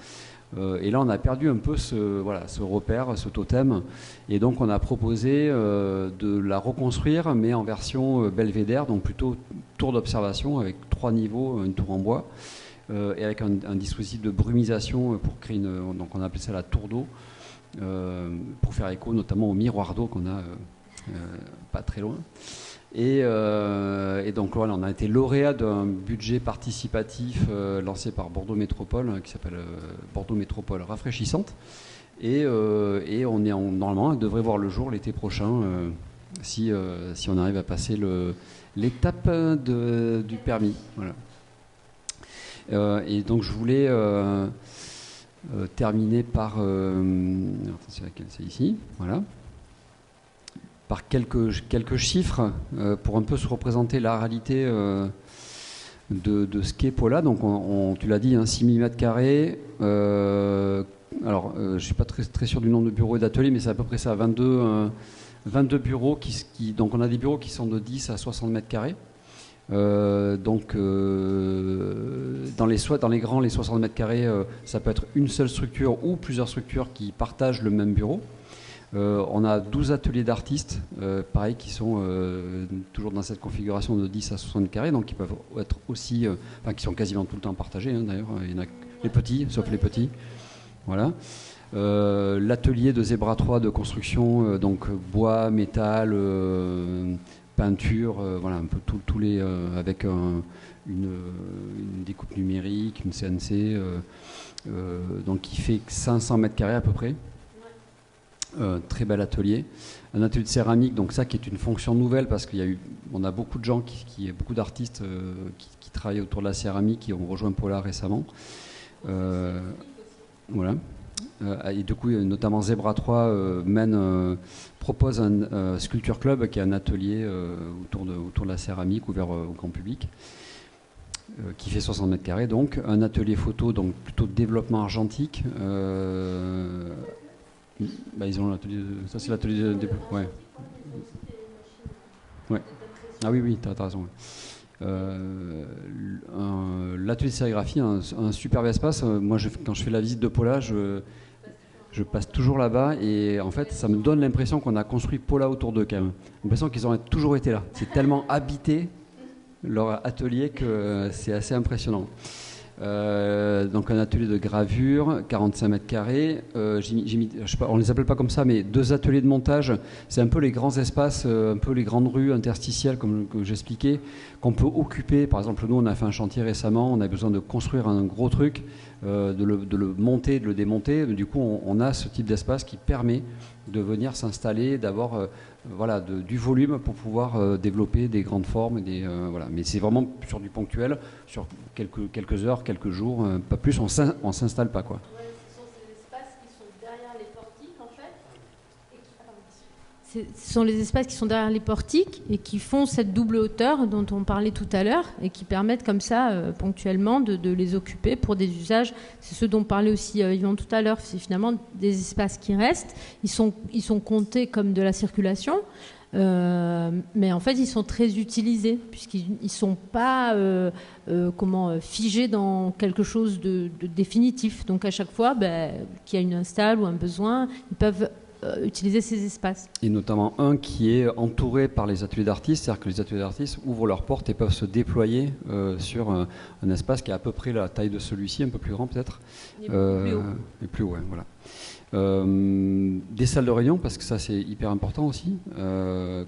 Et là, on a perdu un peu ce repère, ce totem. Et donc, on a proposé de la reconstruire, mais en version belvédère, donc plutôt tour d'observation avec 3 niveaux, une tour en bois, et avec un dispositif de brumisation pour créer donc on appelle ça la tour d'eau, pour faire écho notamment au miroir d'eau qu'on a pas très loin. Et donc voilà, on a été lauréat d'un budget participatif lancé par Bordeaux Métropole, qui s'appelle Bordeaux Métropole Rafraîchissante. Et normalement, elle devrait voir le jour l'été prochain, si on arrive à passer l'étape du permis. Voilà. Et donc je voulais terminer par... c'est laquelle, c'est ici, voilà. Par quelques chiffres pour un peu se représenter la réalité de ce qu'est Paula. Donc tu l'as dit, 6 000 m². Alors, je ne suis pas très sûr du nombre de bureaux et d'ateliers, mais c'est à peu près ça, 22 bureaux. Donc on a des bureaux qui sont de 10 à 60 m². Donc dans les grands, les 60 m², ça peut être une seule structure ou plusieurs structures qui partagent le même bureau. On a 12 ateliers d'artistes, pareil, qui sont toujours dans cette configuration de 10 à 60 m², donc qui peuvent être aussi, qui sont quasiment tout le temps partagés, d'ailleurs. Il y en a les petits, sauf les petits. Voilà. L'atelier de Zebra 3 de construction, donc bois, métal, peinture, voilà, un peu tous les, avec une découpe numérique, une CNC, donc qui fait 500 m² à peu près. Très bel atelier. Un atelier de céramique, donc ça qui est une fonction nouvelle parce qu'on a beaucoup de gens, beaucoup d'artistes qui travaillent autour de la céramique, qui ont rejoint Paula récemment. Voilà. Et du coup, notamment Zebra 3 propose un Sculpture Club, qui est un atelier autour de la céramique ouvert au grand public, qui fait 60 m². Donc, un atelier photo, donc plutôt de développement argentique. Ils ont l'atelier. Ça, c'est l'atelier de développement. Ouais. Ah oui, t'as raison. L'atelier de sérigraphie, un superbe espace. Moi, quand je fais la visite de Paula, je passe toujours là-bas et en fait, ça me donne l'impression qu'on a construit Paula autour d'eux quand même. L'impression qu'ils ont toujours été là. C'est tellement habité leur atelier que c'est assez impressionnant. Donc un atelier de gravure, 45 m². Je sais pas, on ne les appelle pas comme ça, mais 2 ateliers de montage. C'est un peu les grands espaces, un peu les grandes rues interstitielles, comme que j'expliquais, qu'on peut occuper. Par exemple, nous, on a fait un chantier récemment, on a besoin de construire un gros truc, de le monter, de le démonter. Du coup, on a ce type d'espace qui permet de venir s'installer, d'avoir du volume pour pouvoir développer des grandes formes. Voilà. Mais c'est vraiment sur du ponctuel, sur quelques heures, quelques jours, pas plus, on s'installe pas, quoi. Ouais, ce sont ces espaces qui sont derrière les portiques, en fait. Ce sont les espaces qui sont derrière les portiques et qui font cette double hauteur dont on parlait tout à l'heure et qui permettent comme ça, ponctuellement, de les occuper pour des usages. C'est ce dont parlait aussi Yvan tout à l'heure. C'est finalement des espaces qui restent. Ils sont comptés comme de la circulation. Mais en fait, ils sont très utilisés puisqu'ils ne sont pas figés dans quelque chose de définitif. Donc à chaque fois qu'il y a une install ou un besoin, ils peuvent utiliser ces espaces. Et notamment un qui est entouré par les ateliers d'artistes, c'est-à-dire que les ateliers d'artistes ouvrent leurs portes et peuvent se déployer sur un espace qui est à peu près la taille de celui-ci, un peu plus grand peut-être. Et plus haut. Et plus haut, ouais, voilà. Des salles de réunion, parce que ça c'est hyper important aussi.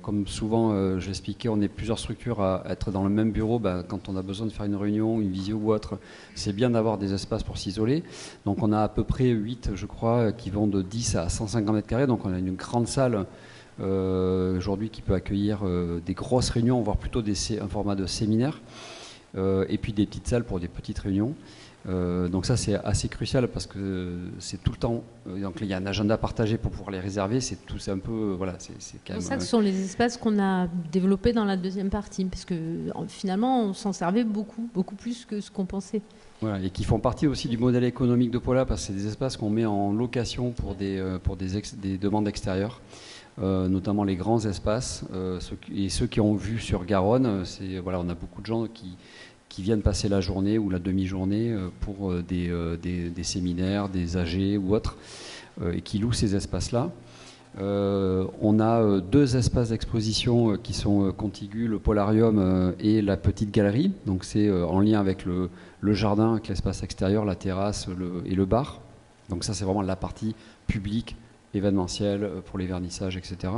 Comme souvent je l'expliquais, on est plusieurs structures à être dans le même bureau. Quand on a besoin de faire une réunion, une visio ou autre, c'est bien d'avoir des espaces pour s'isoler. Donc on a à peu près 8, je crois, qui vont de 10 à 150 m². Donc on a une grande salle aujourd'hui qui peut accueillir des grosses réunions, voire plutôt un format de séminaire. Et puis des petites salles pour des petites réunions. Donc ça c'est assez crucial parce que c'est tout le temps, donc il y a un agenda partagé pour pouvoir les réserver, c'est un peu, voilà, c'est quand même... C'est ça que ce sont les espaces qu'on a développés dans la deuxième partie, parce que finalement on s'en servait beaucoup plus que ce qu'on pensait. Voilà, et qui font partie aussi du modèle économique de Paula, parce que c'est des espaces qu'on met en location pour des demandes extérieures. Notamment les grands espaces, ceux qui ont vu sur Garonne, on a beaucoup de gens qui viennent passer la journée ou la demi-journée pour des séminaires, des AG ou autres, et qui louent ces espaces-là. On a 2 espaces d'exposition qui sont contigus, le Polarium et la petite galerie. Donc c'est en lien avec le jardin, avec l'espace extérieur, la terrasse et le bar. Donc ça c'est vraiment la partie publique, événementielle, pour les vernissages, etc.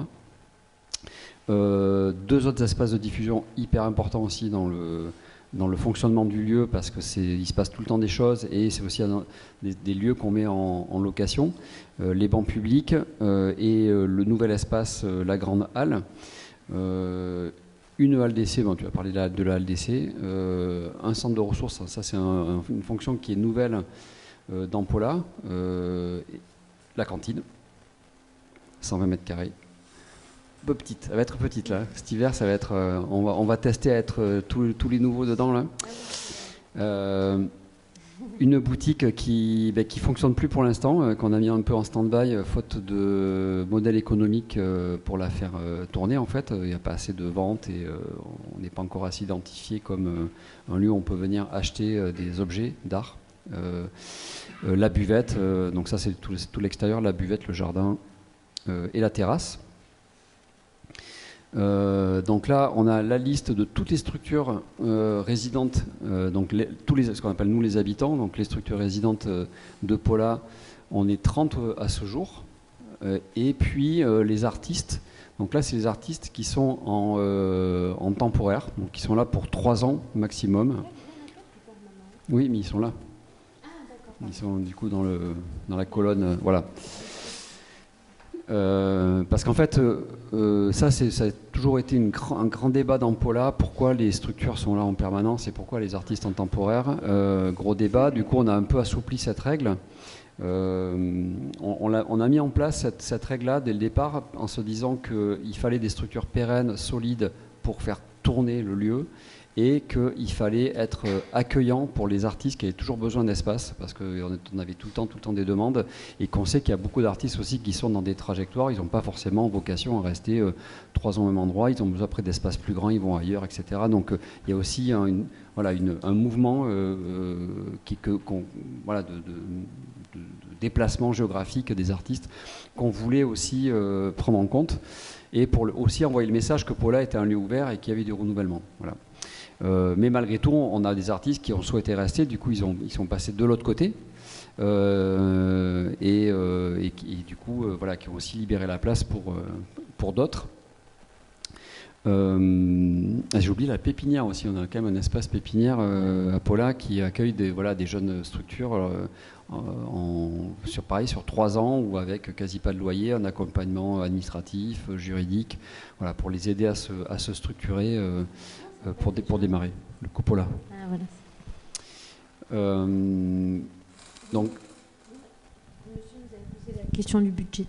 2 autres espaces de diffusion hyper importants aussi dans le fonctionnement du lieu, parce qu'il se passe tout le temps des choses, et c'est aussi des lieux qu'on met en location, les bancs publics et le nouvel espace, la grande halle, une halle d'essai, bon, tu as parlé de la halle d'essai, un centre de ressources, ça c'est une fonction qui est nouvelle dans Paula, la cantine, 120 mètres carrés. Peu petite, elle va être petite là. Cet hiver, ça va être, on va tester à être tous les nouveaux dedans là. Une boutique qui fonctionne plus pour l'instant, qu'on a mis un peu en stand-by faute de modèle économique pour la faire tourner en fait. Il n'y a pas assez de ventes et on n'est pas encore assez identifié comme un lieu où on peut venir acheter des objets d'art. La buvette, donc ça c'est tout l'extérieur, la buvette, le jardin et la terrasse. Donc là, on a la liste de toutes les structures résidentes, donc ce qu'on appelle nous les habitants, donc les structures résidentes de Paula, on est 30 à ce jour, et puis les artistes, donc là c'est les artistes qui sont en temporaire, donc qui sont là pour 3 ans maximum. Oui, mais ils sont là. Ils sont du coup dans la colonne, voilà. Parce qu'en fait, ça a toujours été un grand débat dans Paula, pourquoi les structures sont là en permanence et pourquoi les artistes en temporaire. Gros débat, du coup on a un peu assoupli cette règle. On a mis en place cette règle-là dès le départ en se disant qu'il fallait des structures pérennes, solides pour faire tourner le lieu, et qu'il fallait être accueillant pour les artistes qui avaient toujours besoin d'espace, parce qu'on avait tout le temps des demandes, et qu'on sait qu'il y a beaucoup d'artistes aussi qui sont dans des trajectoires, ils n'ont pas forcément vocation à rester 3 ans au même endroit, ils ont besoin après d'espaces plus grands, ils vont ailleurs, etc. Donc il y a aussi un mouvement de déplacement géographique des artistes qu'on voulait aussi prendre en compte, et pour aussi envoyer le message que Paula était un lieu ouvert et qu'il y avait du renouvellement. Voilà. Mais malgré tout, on a des artistes qui ont souhaité rester, du coup ils sont passés de l'autre côté, et du coup qui ont aussi libéré la place pour d'autres. J'ai oublié la pépinière aussi, on a quand même un espace pépinière à Paula qui accueille des jeunes structures sur 3 ans, ou avec quasi pas de loyer, un accompagnement administratif, juridique, voilà, pour les aider à se structurer pour démarrer le Copola. Ah, voilà. Donc, Monsieur nous avait posé la question du budget.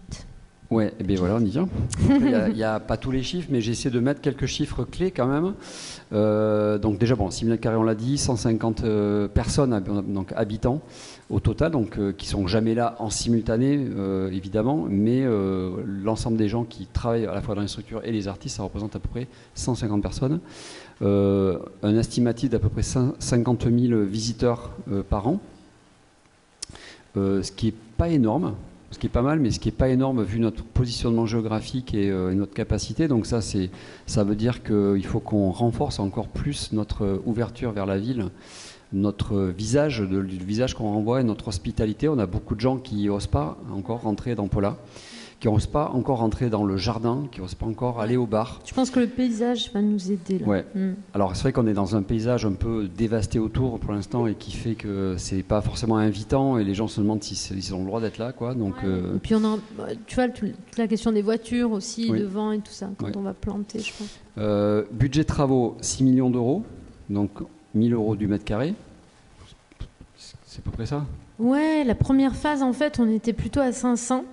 ouais, et bien voilà, on y vient. Il n'y a pas tous les chiffres, mais j'ai essayé de mettre quelques chiffres clés quand même. Donc déjà, 6 mètres carrés, on l'a dit, 150 personnes, donc habitants au total, donc qui sont jamais là en simultané, évidemment, mais l'ensemble des gens qui travaillent à la fois dans les structures et les artistes, ça représente à peu près 150 personnes. Un estimatif d'à peu près 50 000 visiteurs par an, ce qui n'est pas énorme. Ce qui est pas mal, mais ce qui n'est pas énorme vu notre positionnement géographique et notre capacité. Donc ça veut dire qu'il faut qu'on renforce encore plus notre ouverture vers la ville, notre visage, le visage qu'on renvoie et notre hospitalité. On a beaucoup de gens qui n'osent pas encore rentrer dans Paula, qui n'osent pas encore rentrer dans le jardin, qui n'osent pas encore aller au bar. Je pense que le paysage va nous aider là. Ouais. Alors c'est vrai qu'on est dans un paysage un peu dévasté autour pour l'instant, et qui fait que c'est pas forcément invitant, et les gens se demandent s'ils ont le droit d'être là, quoi. Donc, Et puis tu vois, toute la question des voitures aussi, devant et tout ça, quand on va planter, je pense. Budget de travaux, 6 millions d'euros, donc 1 000 € du mètre carré. C'est à peu près ça ? Ouais, la première phase, en fait, on était plutôt à 500.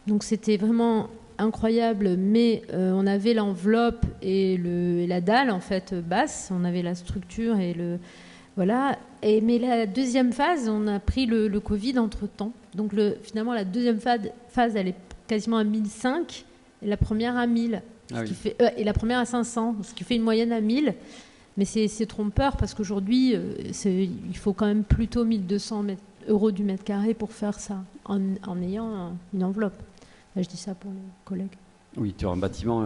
Donc c'était vraiment incroyable, mais on avait l'enveloppe et la dalle en fait basse, on avait la structure et voilà. Mais la deuxième phase, on a pris le Covid entre temps. Donc finalement la deuxième phase, elle est quasiment à 1005 et la première à 1000, et la première à 500, ce qui fait une moyenne à 1000. Mais c'est trompeur parce qu'aujourd'hui, il faut quand même plutôt 1200 € du mètre carré pour faire ça en ayant une enveloppe. Je dis ça pour les collègues. Oui, tu as un bâtiment,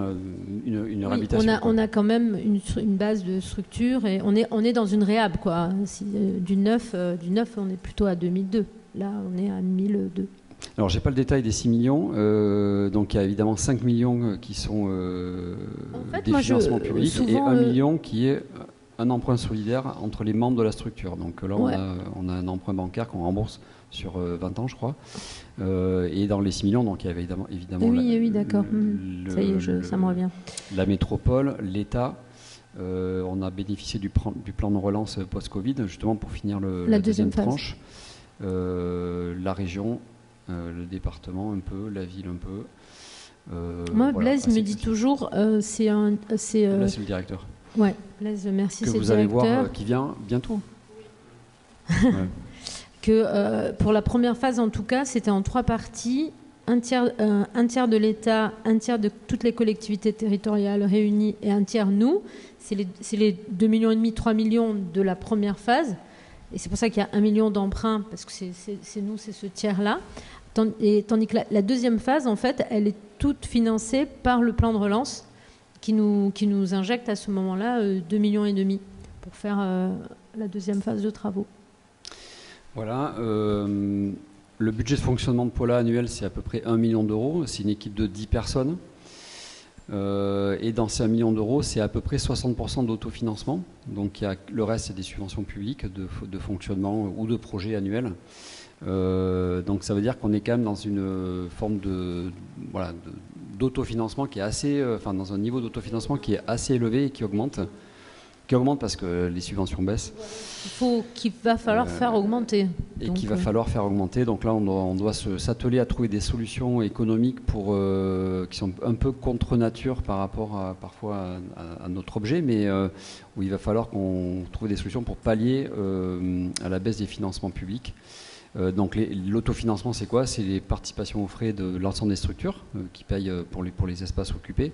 une Oui, réhabilitation. on a quand même une base de structure et on est dans une réhab, quoi. Du neuf, on est plutôt à 2002. Là, on est à 1002. Alors, j'ai pas le détail des 6 millions. Donc, il y a évidemment 5 millions qui sont des financements publics et 1 million qui est un emprunt solidaire entre les membres de la structure. Donc là, on a un emprunt bancaire qu'on rembourse sur 20 ans, je crois. Et dans les 6 millions, donc il y avait évidemment oui, d'accord. Ça y est, ça me revient. La métropole, l'État. On a bénéficié du plan de relance post-Covid, justement pour finir la deuxième tranche. La région, le département un peu, la ville un peu. Moi, Blaise me dit toujours, là, c'est le directeur. Ouais, Blaise, merci, que c'est vous le allez directeur. voir qui vient bientôt. Oui. Ouais. Que pour la première phase, en tout cas, c'était en 3 parties. Un tiers de l'État, un tiers de toutes les collectivités territoriales réunies et un tiers nous. C'est les 2,5 millions, 3 millions de la première phase. Et c'est pour ça qu'il y a 1 million d'emprunts, parce que c'est nous, c'est ce tiers-là. Tandis que la deuxième phase, en fait, elle est toute financée par le plan de relance qui nous injecte à ce moment-là 2,5 millions pour faire la deuxième phase de travaux. Voilà. Le budget de fonctionnement de Paula annuel, c'est à peu près 1 million d'euros. C'est une équipe de 10 personnes. Et dans ces 1 million d'euros, c'est à peu près 60% d'autofinancement. Donc le reste, c'est des subventions publiques de fonctionnement ou de projets annuels. Donc ça veut dire qu'on est quand même dans une forme d'autofinancement qui est assez, dans un niveau d'autofinancement qui est assez élevé et qui augmente parce que les subventions baissent. Qu'il va falloir faire augmenter. Et qu'il va falloir faire augmenter. Donc là, on doit s'atteler à trouver des solutions économiques qui sont un peu contre nature par rapport parfois à notre objet, mais où il va falloir qu'on trouve des solutions pour pallier à la baisse des financements publics. Donc l'autofinancement, c'est quoi? C'est les participations aux frais de l'ensemble des structures qui payent pour les espaces occupés.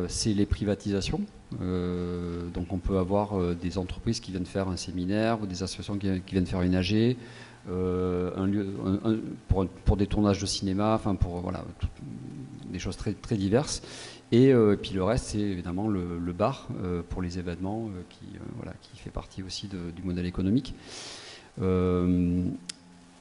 C'est les privatisations. Donc on peut avoir des entreprises qui viennent faire un séminaire ou des associations qui viennent faire une AG, un lieu pour des tournages de cinéma, des choses très, très diverses. Et puis le reste, c'est évidemment le bar pour les événements qui fait partie aussi du modèle économique.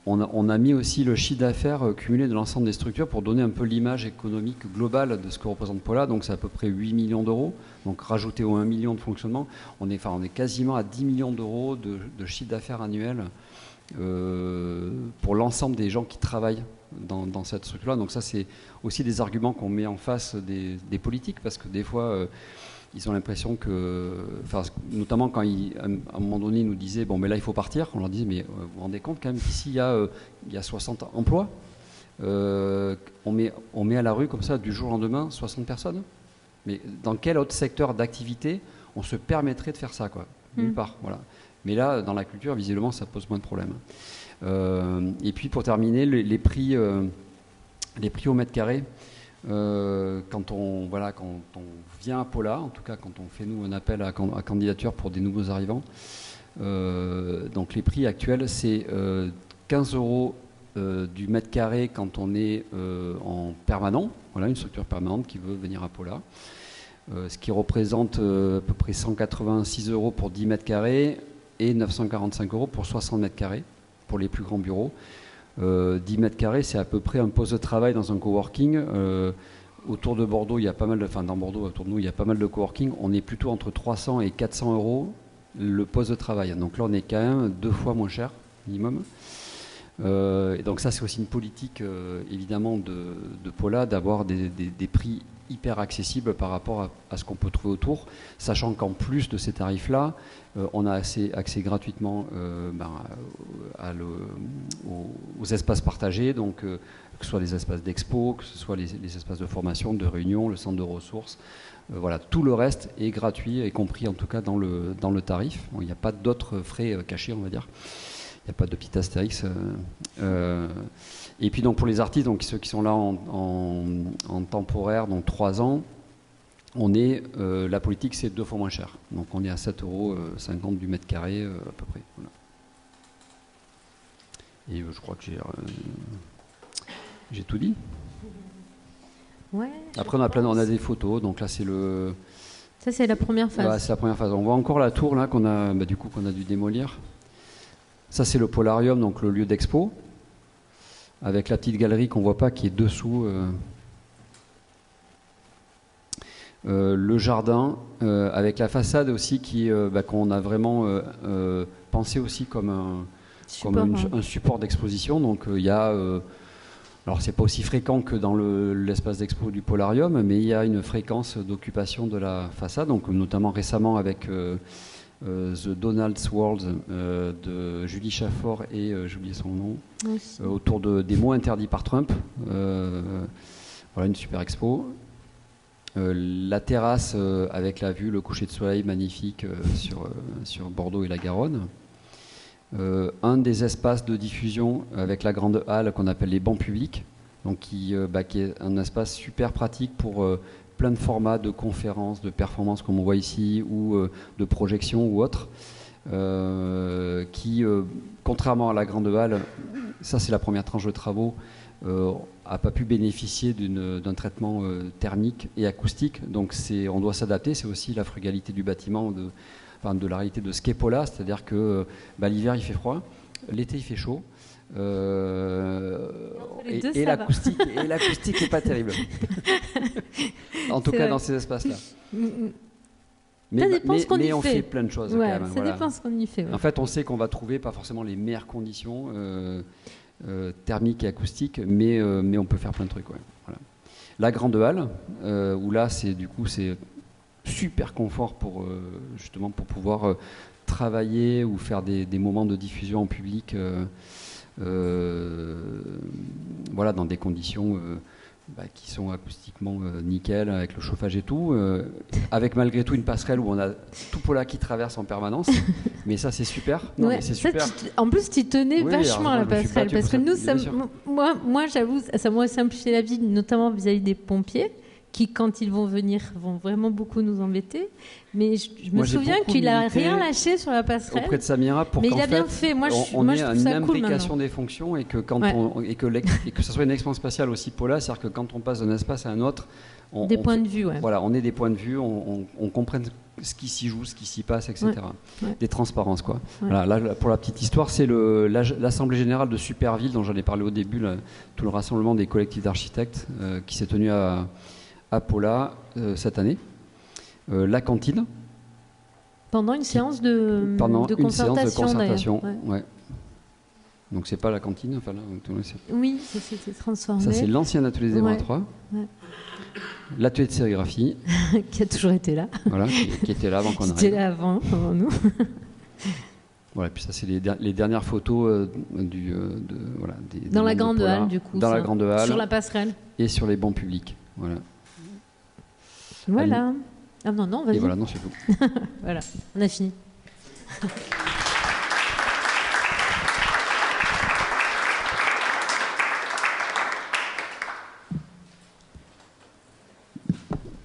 On a mis aussi le chiffre d'affaires cumulé de l'ensemble des structures pour donner un peu l'image économique globale de ce que représente Paula. Donc c'est à peu près 8 millions d'euros. Donc rajouté aux 1 million de fonctionnement, on est quasiment à 10 millions d'euros de chiffre d'affaires annuel pour l'ensemble des gens qui travaillent dans cette structure-là. Donc ça, c'est aussi des arguments qu'on met en face des politiques, parce que des fois... ils ont l'impression que, notamment quand à un moment donné, ils nous disaient bon, mais là, il faut partir. On leur disait, mais vous vous rendez compte quand même qu'ici, il y a 60 emplois. On met à la rue comme ça, du jour au lendemain, 60 personnes. Mais dans quel autre secteur d'activité on se permettrait de faire ça, quoi? Nulle part, voilà. Mais là, dans la culture, visiblement, ça pose moins de problèmes. Et puis, pour terminer, les prix au mètre carré. Quand on vient à Paula, en tout cas quand on fait nous un appel à candidature pour des nouveaux arrivants, donc les prix actuels c'est 15 € du mètre carré quand on est en permanent, voilà, une structure permanente qui veut venir à Paula, ce qui représente à peu près 186 € pour 10 mètres carrés et 945 € pour 60 mètres carrés pour les plus grands bureaux. 10 mètres carrés, c'est à peu près un poste de travail dans un coworking. Autour de Bordeaux, il y a pas mal dans Bordeaux, autour de nous, il y a pas mal de coworking. On est plutôt entre 300 et 400 € le poste de travail. Donc là, on est quand même 2 fois moins cher, minimum. Et donc ça, c'est aussi une politique, évidemment, de Paula, d'avoir des prix hyper accessibles par rapport à ce qu'on peut trouver autour, sachant qu'en plus de ces tarifs-là, on a accès gratuitement aux espaces partagés, donc que ce soit les espaces d'expo, que ce soit les espaces de formation, de réunion, le centre de ressources. Voilà, tout le reste est gratuit, y compris en tout cas dans le tarif. Bon, il n'y a pas d'autres frais cachés, on va dire. Il n'y a pas de petit astérix. Et puis donc pour les artistes, donc ceux qui sont là en temporaire, donc 3 ans, la politique c'est 2 fois moins cher. Donc on est à 7,50 € du mètre carré à peu près. Voilà. Et je crois que j'ai tout dit. Ouais, Après, on a des photos. Donc là, c'est le. Ça, c'est la première phase. Ouais, c'est la première phase. On voit encore la tour là qu'on a dû démolir. Ça, c'est le Polarium, donc le lieu d'expo, avec la petite galerie qu'on voit pas qui est dessous. Le jardin, avec la façade aussi qu'on a vraiment pensé aussi comme un support d'exposition. Donc il y a, alors c'est pas aussi fréquent que dans l'espace d'expo du Polarium, mais il y a une fréquence d'occupation de la façade, donc notamment récemment avec The Donald's World de Julie Chafford et j'ai oublié son nom, autour des mots interdits par Trump. Voilà une super expo. La terrasse avec la vue, le coucher de soleil magnifique sur Bordeaux et la Garonne. Un des espaces de diffusion avec la grande halle qu'on appelle les bancs publics, donc qui est un espace super pratique pour plein de formats de conférences, de performances comme on voit ici, ou de projections ou autres, qui, contrairement à la grande halle, ça c'est la première tranche de travaux, n'a pas pu bénéficier d'un traitement thermique et acoustique. Donc on doit s'adapter, c'est aussi la frugalité du bâtiment, de la réalité de ce qu'est Paula, c'est-à-dire que l'hiver il fait froid, l'été il fait chaud, et l'acoustique n'est pas terrible. En tout cas dans ces espaces-là. Mais on fait plein de choses. Ouais, quand même, ça dépend ce qu'on y fait. Ouais. En fait, on sait qu'on va trouver pas forcément les meilleures conditions thermiques et acoustiques, mais on peut faire plein de trucs. Ouais. Voilà. La grande halle, où là, c'est super confort pour pouvoir travailler ou faire des moments de diffusion en public, dans des conditions qui sont acoustiquement nickel, avec le chauffage et tout, avec malgré tout une passerelle où on a tout Paula qui traverse en permanence, mais ça c'est super. Non, ouais, mais c'est super. En plus tu tenais vachement à la passerelle, parce que nous, moi j'avoue, ça m'a simplifié la vie, notamment vis-à-vis des pompiers, qui quand ils vont venir vont vraiment beaucoup nous embêter, mais je me souviens qu'il a rien lâché sur la passerelle auprès de Samira pour qu'en fait on ait une cool imbrication des fonctions et que que ça soit une expérience spatiale aussi Paula, c'est-à-dire que quand on passe d'un espace à un autre, points de vue, voilà, on est des points de vue, on comprenne ce qui s'y joue, ce qui s'y passe, etc. Ouais. Des transparences, quoi. Ouais. Voilà, là, pour la petite histoire, c'est l'Assemblée Générale de Superville, dont j'en ai parlé au début, tout le rassemblement des collectifs d'architectes qui s'est tenu à Paula cette année. La cantine. Pendant une séance de concertation. Ouais. Donc c'est pas la cantine, enfin là. Oui, ça s'était transformé. Ça c'est l'ancien atelier Zebra 3. Ouais. L'atelier de sérigraphie. Qui a toujours été là. Voilà, qui était là avant qu'on arrive. Qui était là avant nous. Voilà, puis ça c'est les dernières photos dans la grande halle du coup. Dans la grande halle. Sur la passerelle. Et sur les bancs publics. Voilà. Voilà. Ah non, vas-y. Et voilà, non, c'est tout. Voilà, on a fini.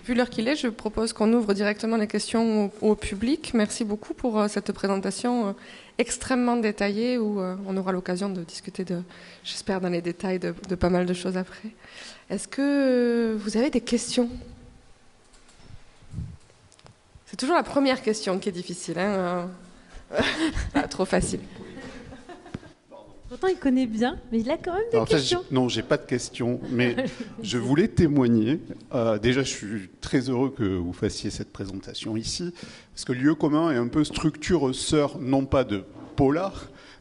Vu l'heure qu'il est, je propose qu'on ouvre directement les questions au public. Merci beaucoup pour cette présentation extrêmement détaillée où on aura l'occasion de discuter, j'espère, dans les détails de pas mal de choses après. Est-ce que vous avez des questions ? C'est toujours la première question qui est difficile. Hein trop facile. Pourtant, il connaît bien, mais il a quand même des questions. Non, j'ai pas de questions, mais je voulais témoigner. Déjà, je suis très heureux que vous fassiez cette présentation ici, parce que Lieu commun est un peu structure sœur, non pas de Paula,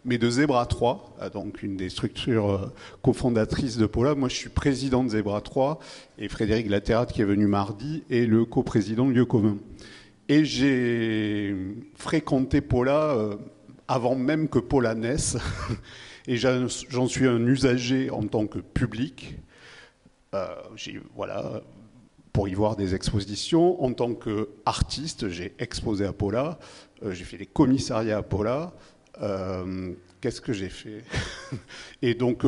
mais de Zebra 3, donc une des structures cofondatrices de Paula. Moi, je suis président de Zebra 3, et Frédéric Latérate, qui est venu mardi, est le coprésident de Lieu commun. Et j'ai fréquenté Paula avant même que Paula naisse. Et j'en suis un usager en tant que public, pour y voir des expositions. En tant qu'artiste, j'ai exposé à Paula, j'ai fait des commissariats à Paula. Qu'est-ce que j'ai fait ? Et donc,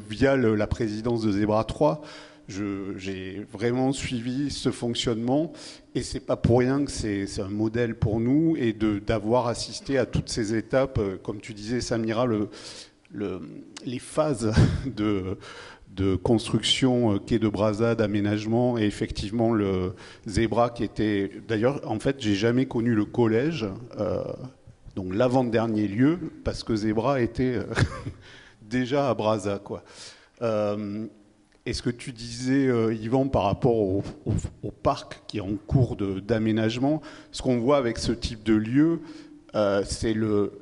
via la présidence de Zebra 3, j'ai vraiment suivi ce fonctionnement. Et c'est pas pour rien que c'est un modèle pour nous, et d'avoir assisté à toutes ces étapes. Comme tu disais, Samira, les phases de construction quai de Brazza, d'aménagement, et effectivement le Zebra qui était... D'ailleurs, en fait, j'ai jamais connu le collège, donc l'avant-dernier lieu, parce que Zebra était déjà à Brazza, quoi. Et ce que tu disais, Yvan, par rapport au parc qui est en cours d'aménagement, ce qu'on voit avec ce type de lieu, c'est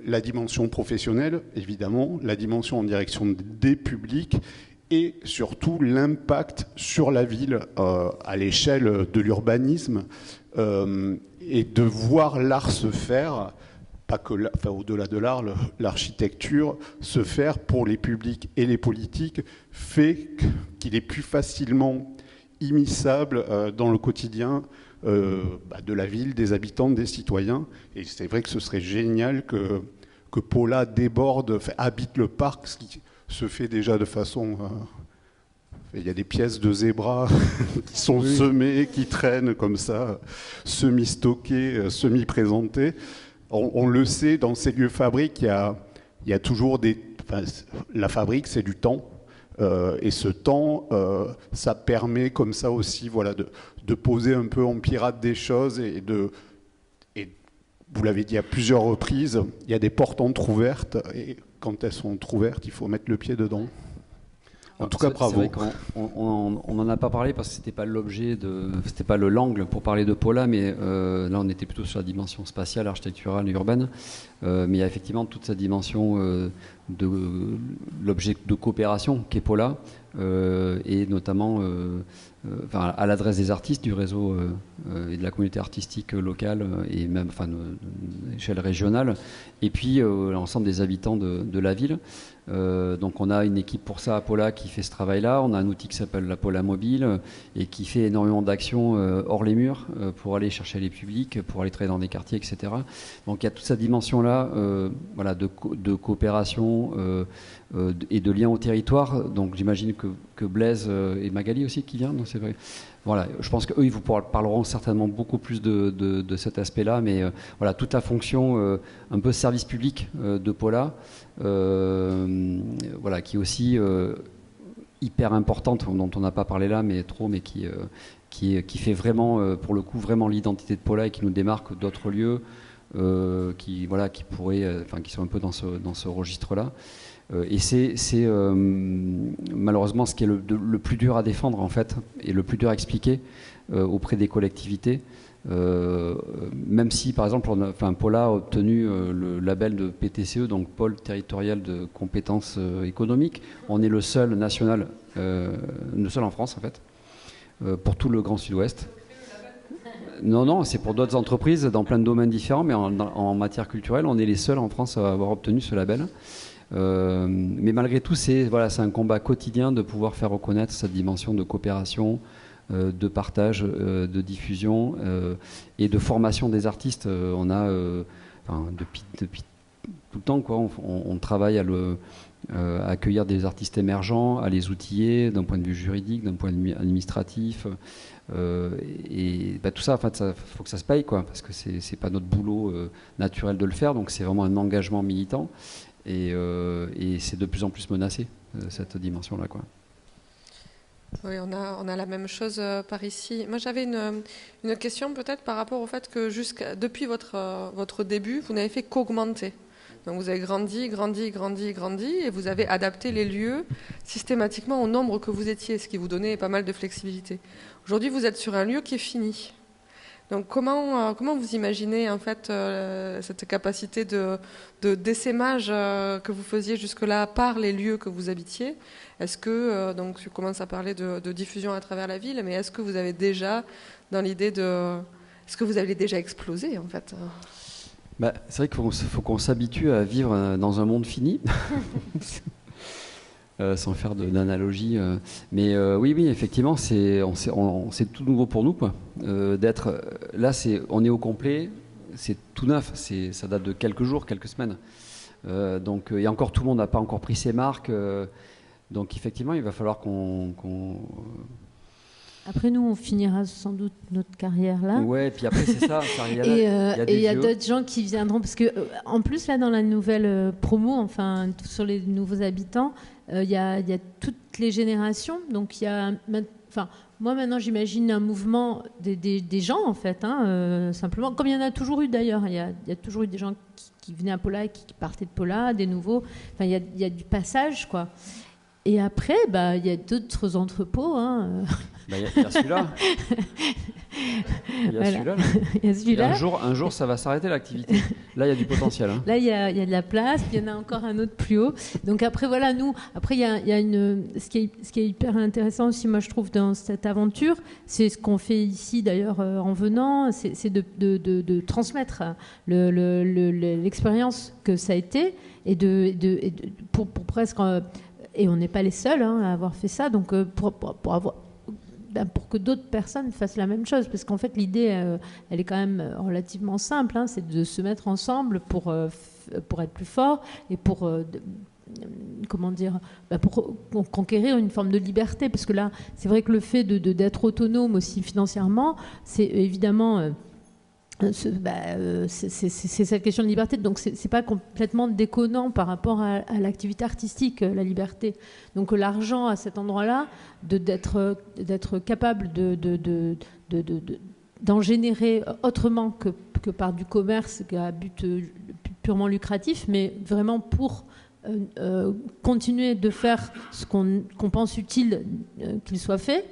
la dimension professionnelle, évidemment, la dimension en direction des publics, et surtout l'impact sur la ville à l'échelle de l'urbanisme, et de voir l'art se faire, pas que, enfin, au-delà de l'art, l'architecture se faire pour les publics et les politiques, fait qu'il est plus facilement immisçable dans le quotidien de la ville, des habitants, des citoyens. Et c'est vrai que ce serait génial que Paula déborde, habite le parc, ce qui se fait déjà de façon... il y a des pièces de Zebra qui sont semées, qui traînent comme ça, semi-stockées, semi-présentées. On le sait, dans ces lieux fabriques, il y a toujours des... Enfin, la fabrique, c'est du temps. Et ce temps, ça permet comme ça aussi, voilà, de poser un peu en pirate des choses et vous l'avez dit à plusieurs reprises, il y a des portes entrouvertes et quand elles sont entrouvertes, il faut mettre le pied dedans. En tout cas, bravo. C'est vrai qu'on n'en a pas parlé parce que c'était pas l'objet c'était pas l'angle pour parler de Paula, mais là on était plutôt sur la dimension spatiale, architecturale et urbaine. Mais il y a effectivement toute sa dimension de l'objet de coopération qu'est Paula, et notamment à l'adresse des artistes du réseau et de la communauté artistique locale et même d'échelle régionale, et puis l'ensemble des habitants de la ville. Donc on a une équipe pour ça à Paula qui fait ce travail-là. On a un outil qui s'appelle la Paula Mobile et qui fait énormément d'actions hors les murs pour aller chercher les publics, pour aller travailler dans des quartiers, etc. Donc il y a toute cette dimension-là voilà, de coopération et de lien au territoire. Donc j'imagine que Blaise et Magali aussi qui viennent, c'est vrai. Voilà, je pense qu'eux, ils vous parleront certainement beaucoup plus de cet aspect-là, mais voilà, toute la fonction un peu service public de Paula, voilà, qui est aussi hyper importante, dont on n'a pas parlé là, mais qui fait vraiment, pour le coup, vraiment l'identité de Paula et qui nous démarque d'autres lieux qui pourraient, qui sont un peu dans ce registre-là. Et c'est malheureusement ce qui est le plus dur à défendre en fait, et le plus dur à expliquer auprès des collectivités. Même si par exemple Paula a obtenu le label de PTCE, donc pôle territorial de compétences économiques. On est le seul national, le seul en France en fait, pour tout le Grand Sud-Ouest. Non, c'est pour d'autres entreprises dans plein de domaines différents, mais en matière culturelle, on est les seuls en France à avoir obtenu ce label. Mais malgré tout, c'est un combat quotidien de pouvoir faire reconnaître cette dimension de coopération, de partage, de diffusion et de formation des artistes. On a, depuis tout le temps, on travaille à accueillir des artistes émergents, à les outiller d'un point de vue juridique, d'un point de vue administratif. Et tout ça, en fait, faut que ça se paye, parce que c'est pas notre boulot naturel de le faire. Donc c'est vraiment un engagement militant. Et c'est de plus en plus menacé, cette dimension-là, Oui, on a la même chose par ici. Moi, j'avais une question peut-être par rapport au fait que depuis votre début, vous n'avez fait qu'augmenter. Donc vous avez grandi, et vous avez adapté les lieux systématiquement au nombre que vous étiez, ce qui vous donnait pas mal de flexibilité. Aujourd'hui, vous êtes sur un lieu qui est fini. Donc comment vous imaginez en fait cette capacité de d'essaimage que vous faisiez jusque-là par les lieux que vous habitiez? Est-ce que, donc tu commences à parler de diffusion à travers la ville, mais est-ce que vous avez déjà dans l'idée est-ce que vous avez déjà explosé en fait? C'est vrai qu'il faut qu'on s'habitue à vivre dans un monde fini. Sans faire d'analogie, mais oui, effectivement, c'est tout nouveau pour nous, d'être là. On est au complet, c'est tout neuf, ça date de quelques jours, quelques semaines. Donc, et encore tout le monde n'a pas encore pris ses marques. Donc, effectivement, il va falloir qu'on Après, nous, on finira sans doute notre carrière là. Ouais, et puis après, c'est ça. Il y a d'autres gens qui viendront. Parce que, en plus, là, dans la nouvelle promo, enfin, sur les nouveaux habitants, il y a toutes les générations. Donc, il y a. Enfin, moi, maintenant, j'imagine un mouvement des gens, en fait. Simplement, comme il y en a toujours eu d'ailleurs. Il y a toujours eu des gens qui venaient à Pola et qui partaient de Pola, des nouveaux. Enfin, il y a du passage, quoi. Et après, il y a d'autres entrepôts. Il y a celui-là. Il y a celui-là. Il y a celui-là. Un jour, ça va s'arrêter l'activité. Là, il y a du potentiel. Là, il y a de la place. Puis il y en a encore un autre plus haut. Donc après, voilà, nous. Après, il y a ce qui est hyper intéressant aussi, moi, je trouve, dans cette aventure, c'est ce qu'on fait ici, d'ailleurs, en venant, c'est de transmettre l'expérience que ça a été et pour presque. Et on n'est pas les seuls à avoir fait ça, donc pour que d'autres personnes fassent la même chose, parce qu'en fait l'idée, elle est quand même relativement simple, c'est de se mettre ensemble pour être plus fort et pour pour conquérir une forme de liberté, parce que là, c'est vrai que le fait d'être autonome aussi financièrement, c'est évidemment c'est cette question de liberté, donc c'est pas complètement déconnant par rapport à l'activité artistique, la liberté. Donc l'argent à cet endroit-là, d'être capable d'en générer autrement que par du commerce à but purement lucratif, mais vraiment pour continuer de faire ce qu'on pense utile qu'il soit fait.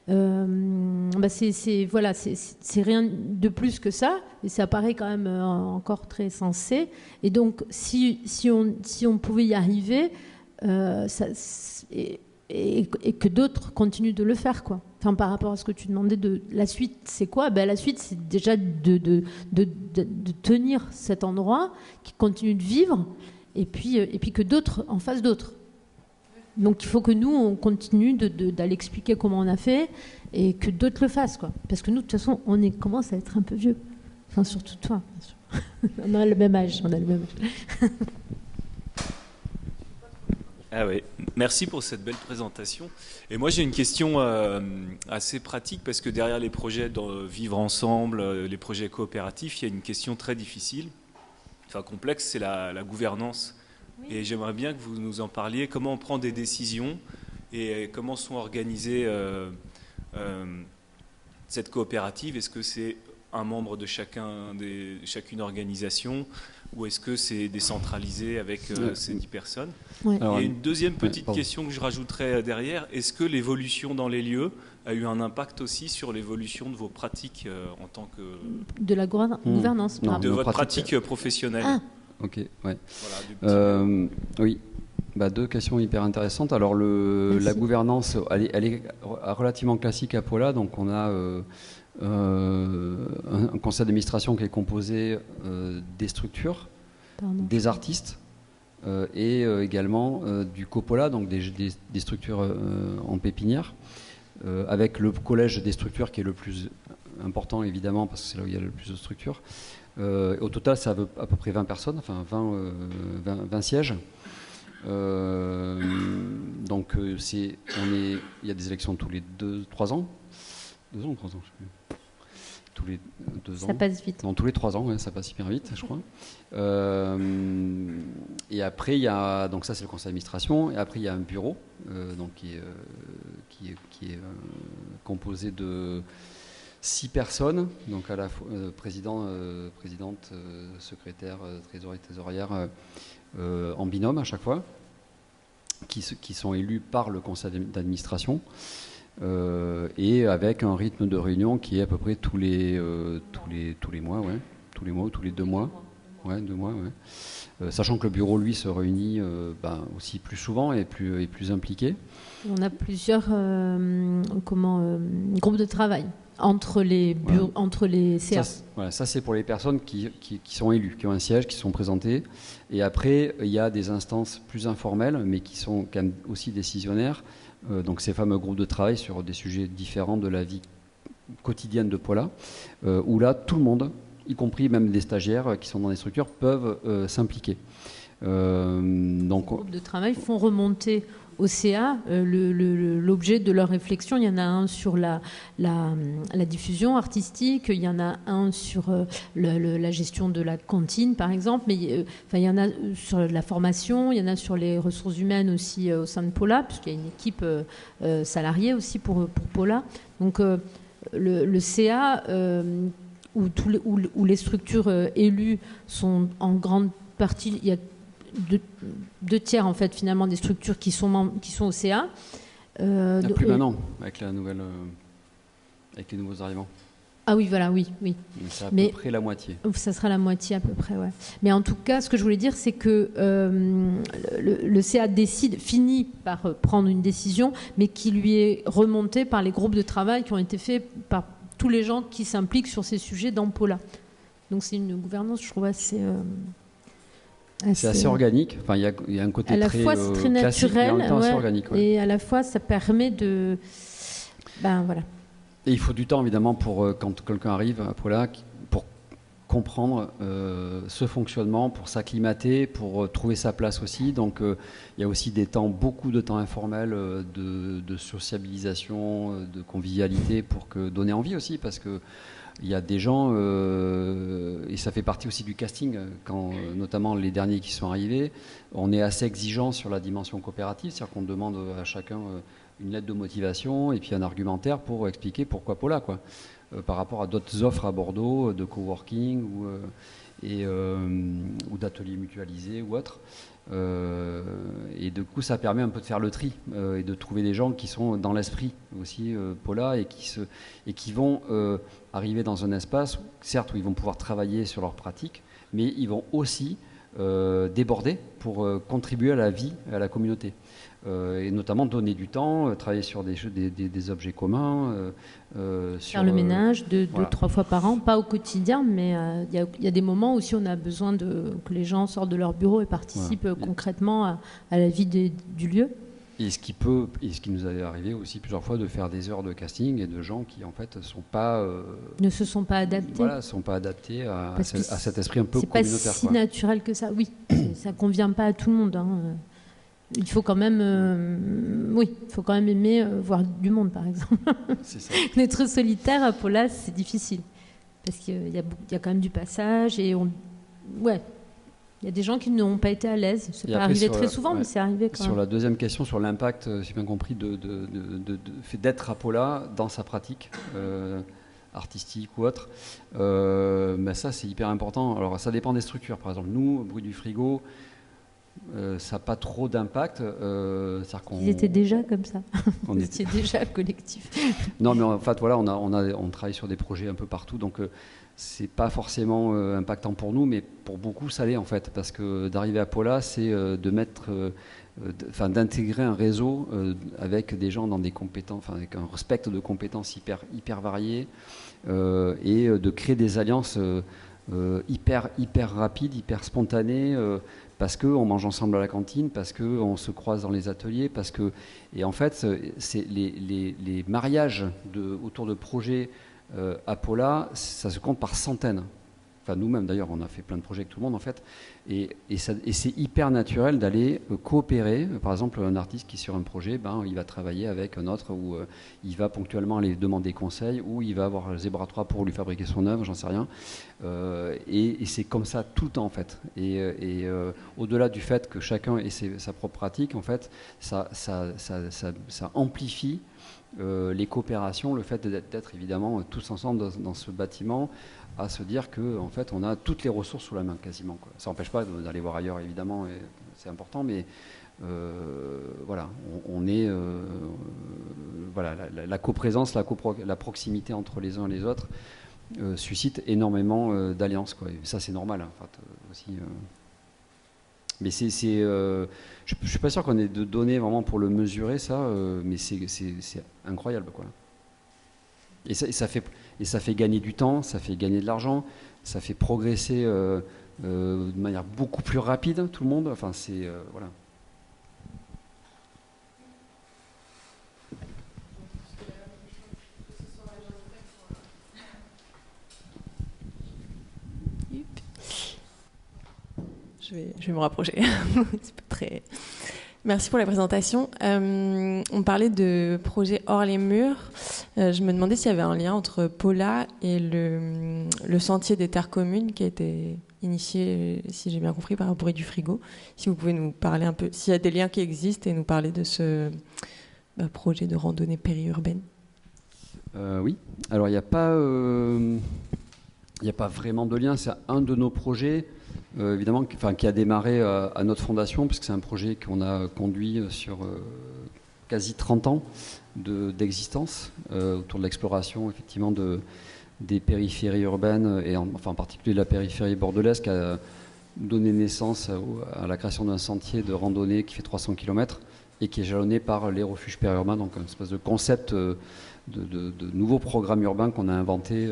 C'est rien de plus que ça, et ça paraît quand même encore très sensé. Et donc, si on pouvait y arriver, et que d'autres continuent de le faire, quoi. Enfin, par rapport à ce que tu demandais de la suite, c'est quoi ? La suite, c'est déjà de tenir cet endroit qui continue de vivre, et puis que d'autres en fassent d'autres. Donc il faut que nous, on continue d'aller expliquer comment on a fait et que d'autres le fassent, quoi. Parce que nous, de toute façon, on commence à être un peu vieux. Enfin, surtout toi, bien sûr. On a le même âge. Ah ouais. Merci pour cette belle présentation. Et moi, j'ai une question assez pratique, parce que derrière les projets de vivre ensemble, les projets coopératifs, il y a une question très difficile, enfin complexe, c'est la gouvernance. Et j'aimerais bien que vous nous en parliez, comment on prend des décisions et comment sont organisées cette coopérative. Est-ce que c'est un membre de chacune organisation, ou est-ce que c'est décentralisé avec ces 10 personnes ? Alors, et une deuxième petite question que je rajouterais derrière, est-ce que l'évolution dans les lieux a eu un impact aussi sur l'évolution de vos pratiques en tant que... De la gouvernance. De votre pratique professionnelle. Ah. Ok, ouais. Voilà, oui, deux questions hyper intéressantes. Alors, la gouvernance, elle est relativement classique à Pola. Donc, on a un conseil d'administration qui est composé des structures, des artistes et également du Copola, donc des structures en pépinière, avec le collège des structures qui est le plus important, évidemment, parce que c'est là où il y a le plus de structures. Au total, ça veut à peu près 20 personnes, enfin 20 sièges. Donc, il y a des élections tous les 2-3 ans. 2 ans ou 3 ans, je sais plus. Tous les 2 ans. Ça passe vite. Non, tous les 3 ans, ouais, ça passe hyper vite, je crois. Et après, il y a, donc ça c'est le conseil d'administration, et après il y a un bureau donc qui est composé de 6 personnes, donc à la fois présidente, secrétaire, trésorière en binôme à chaque fois, qui sont élus par le conseil d'administration, et avec un rythme de réunion qui est à peu près tous les mois, ouais, tous les mois ou tous les 2 mois, ouais, 2 mois, ouais. Sachant que le bureau, lui, se réunit aussi plus souvent et plus impliqué. On a plusieurs groupes de travail entre les bureaux, entre les CA. Ça c'est pour les personnes qui sont élues, qui ont un siège, qui sont présentées. Et après, il y a des instances plus informelles, mais qui sont quand même aussi décisionnaires. Donc ces fameux groupes de travail sur des sujets différents de la vie quotidienne de Pola, où là, tout le monde, y compris même des stagiaires qui sont dans des structures, peuvent s'impliquer. Les groupes de travail font remonter au CA l'objet de leur réflexion. Il y en a un sur la diffusion artistique, il y en a un sur la gestion de la cantine, par exemple, mais il y en a sur la formation, il y en a sur les ressources humaines aussi au sein de Paula, puisqu'il y a une équipe salariée aussi pour Paula. Donc le CA, où les structures élues sont en grande partie... Il y a deux tiers en fait finalement des structures qui sont au CA. Plus maintenant avec avec les nouveaux arrivants. Ah oui, voilà, oui. C'est à peu près la moitié. Ça sera la moitié à peu près, ouais. Mais en tout cas, ce que je voulais dire, c'est que le CA finit par prendre une décision, mais qui lui est remontée par les groupes de travail qui ont été faits par tous les gens qui s'impliquent sur ces sujets dans Paula. Donc c'est une gouvernance, je trouve, assez... C'est assez organique. Enfin, il y a un côté à la très, fois c'est très naturel, mais en même temps assez organique. Ouais. Et à la fois ça permet de, voilà. Et il faut du temps évidemment pour quand quelqu'un arrive à Paula, pour comprendre ce fonctionnement, pour s'acclimater, pour trouver sa place aussi. Donc il y a aussi beaucoup de temps informel de sociabilisation, de convivialité pour donner envie aussi, parce que il y a des gens, et ça fait partie aussi du casting, quand notamment les derniers qui sont arrivés, on est assez exigeant sur la dimension coopérative, c'est-à-dire qu'on demande à chacun une lettre de motivation et puis un argumentaire pour expliquer pourquoi Paula, quoi, par rapport à d'autres offres à Bordeaux, de coworking ou d'ateliers mutualisés ou autres. Et du coup, ça permet un peu de faire le tri et de trouver des gens qui sont dans l'esprit aussi Paula et qui vont arriver dans un espace, certes, où ils vont pouvoir travailler sur leurs pratiques, mais ils vont aussi déborder pour contribuer à la vie, à la communauté. Et notamment donner du temps, travailler sur des objets communs. Faire le ménage 2-3 fois par an, pas au quotidien, mais il y a des moments aussi on a besoin que les gens sortent de leur bureau et participent concrètement à la vie du lieu. Et ce qui nous est arrivé aussi plusieurs fois de faire des heures de casting et de gens qui en fait ne se sont pas adaptés. Voilà, sont pas adaptés à cet esprit un peu communautaire. C'est pas si naturel que ça. Oui, ça convient pas à tout le monde. Hein. Il faut quand même, aimer voir du monde, par exemple. C'est ça. Être solitaire à Paula, c'est difficile parce qu'il y a quand même du passage et il y a des gens qui n'ont pas été à l'aise. C'est pas arrivé très souvent, mais c'est arrivé quand même. Sur la deuxième question, sur l'impact, si j'ai bien compris, d'être à Paula dans sa pratique artistique ou autre, ça c'est hyper important. Alors ça dépend des structures. Par exemple, nous, Bruit du Frigo, ça n'a pas trop d'impact. Ils étaient déjà comme ça. On était déjà collectif. Non, mais en fait, voilà, on travaille sur des projets un peu partout, donc c'est pas forcément impactant pour nous, mais pour beaucoup, ça l'est en fait, parce que d'arriver à Paula, c'est d'intégrer un réseau avec des gens dans des compétences, avec un spectre de compétences hyper variées, et de créer des alliances hyper rapides, hyper spontanées. Parce qu'on mange ensemble à la cantine, parce qu'on se croise dans les ateliers, et en fait, c'est les mariages autour de projets à Paula, ça se compte par centaines. Enfin, nous-mêmes d'ailleurs, on a fait plein de projets avec tout le monde en fait, et c'est hyper naturel d'aller coopérer. Par exemple, un artiste qui est sur un projet, il va travailler avec un autre, ou il va ponctuellement aller demander conseil, ou il va avoir Zebra 3 pour lui fabriquer son œuvre, j'en sais rien. Et c'est comme ça tout le temps en fait. Et au-delà du fait que chacun ait sa propre pratique, en fait, ça amplifie les coopérations, le fait d'être évidemment tous ensemble dans ce bâtiment, à se dire que en fait on a toutes les ressources sous la main quasiment, quoi. Ça n'empêche pas d'aller voir ailleurs évidemment, et c'est important, mais voilà, on est voilà, la coprésence, la proximité entre les uns et les autres suscite énormément d'alliances, quoi. Et ça c'est normal en fait, aussi. Mais je suis pas sûr qu'on ait de données vraiment pour le mesurer ça, mais c'est incroyable, quoi. Et ça fait gagner du temps, ça fait gagner de l'argent, ça fait progresser de manière beaucoup plus rapide tout le monde. Enfin, c'est voilà. je vais me rapprocher. C'est pas très... Merci pour la présentation. On parlait de projets hors les murs. Je me demandais s'il y avait un lien entre Paula et le sentier des terres communes qui a été initié, si j'ai bien compris, par Bruit du Frigo. Si vous pouvez nous parler un peu, s'il y a des liens qui existent et nous parler de ce projet de randonnée périurbaine. Oui. Alors, il n'y a pas vraiment de lien. C'est un de nos projets. Évidemment, qui a démarré à notre fondation, puisque c'est un projet qu'on a conduit sur quasi 30 ans d'existence, autour de l'exploration effectivement des périphéries urbaines, et en particulier la périphérie bordelaise, qui a donné naissance à la création d'un sentier de randonnée qui fait 300 km et qui est jalonné par les refuges périurbains, donc un espèce de concept de nouveau programme urbain qu'on a inventé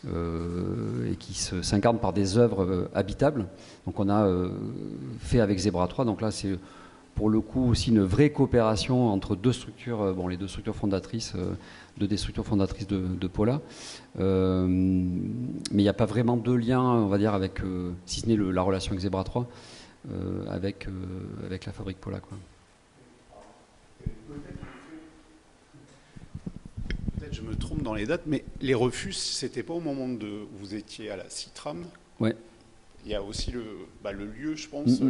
et qui s'incarne par des œuvres habitables. Donc on a fait avec Zebra 3, donc là c'est pour le coup aussi une vraie coopération entre deux structures, les deux structures fondatrices, des structures fondatrices de Paula. Mais il n'y a pas vraiment de lien, on va dire, avec, si ce n'est la relation avec Zebra 3, avec la fabrique Paula, quoi. Je me trompe dans les dates, mais les refuges, c'était pas au moment où vous étiez à la Citram. Ouais. Il y a aussi le lieu, je pense,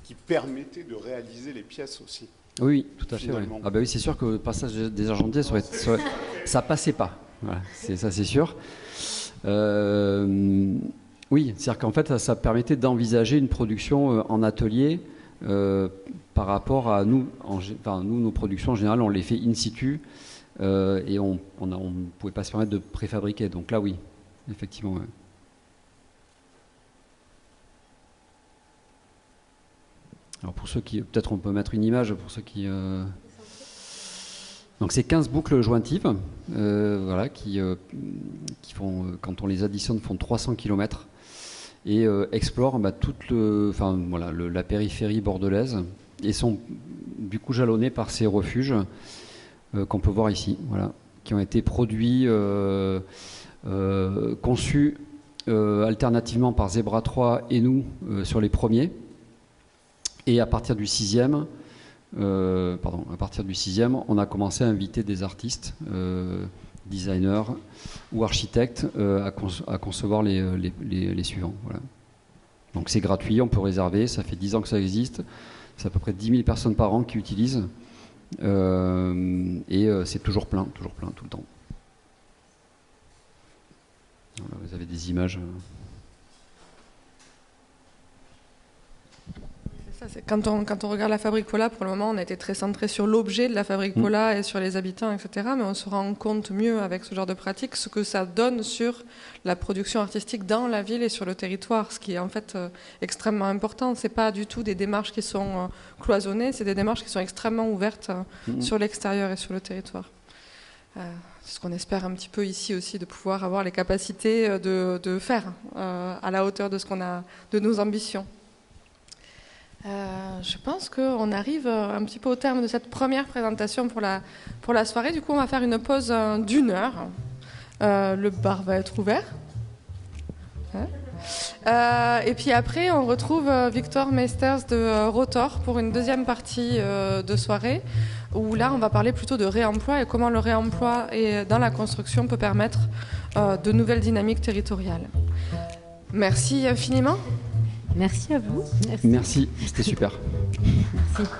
qui permettait de réaliser les pièces aussi. Oui, tout à fait. Ouais. Ah bah oui, c'est sûr que le passage des argentiers, ça passait pas. Voilà, ça c'est sûr. Oui, c'est-à-dire qu'en fait, ça permettait d'envisager une production en atelier par rapport à nous. Nous, nos productions en général, on les fait in situ. Et on ne pouvait pas se permettre de préfabriquer. Donc là, oui, effectivement. Ouais. Alors pour ceux qui... Peut-être on peut mettre une image pour ceux qui... Donc c'est 15 boucles jointives qui font, quand on les additionne, font 300 km et explorent toute la périphérie bordelaise et sont du coup jalonnés par ces refuges qu'on peut voir ici, qui ont été produits, conçus alternativement par Zebra 3 et nous sur les premiers. Et à partir du 6e, on a commencé à inviter des artistes, designers ou architectes à concevoir les suivants. Voilà. Donc c'est gratuit, on peut réserver, ça fait 10 ans que ça existe, c'est à peu près 10 000 personnes par an qui utilisent. Et c'est toujours plein tout le temps. Voilà, vous avez des images. Quand on regarde la fabrique Paula, pour le moment, on a été très centré sur l'objet de la fabrique Paula et sur les habitants, etc. Mais on se rend compte mieux avec ce genre de pratique ce que ça donne sur la production artistique dans la ville et sur le territoire, ce qui est en fait extrêmement important. C'est pas du tout des démarches qui sont cloisonnées, c'est des démarches qui sont extrêmement ouvertes sur l'extérieur et sur le territoire. C'est ce qu'on espère un petit peu ici aussi, de pouvoir avoir les capacités de faire à la hauteur de ce qu'on a, de nos ambitions. Je pense qu'on arrive un petit peu au terme de cette première présentation pour la soirée. Du coup, on va faire une pause d'1 heure. Le bar va être ouvert. Et puis après, on retrouve Victor Meisters de Rotor pour une deuxième partie de soirée, où là, on va parler plutôt de réemploi et comment le réemploi dans la construction peut permettre de nouvelles dynamiques territoriales. Merci infiniment. Merci à vous. Merci, c'était super. Merci.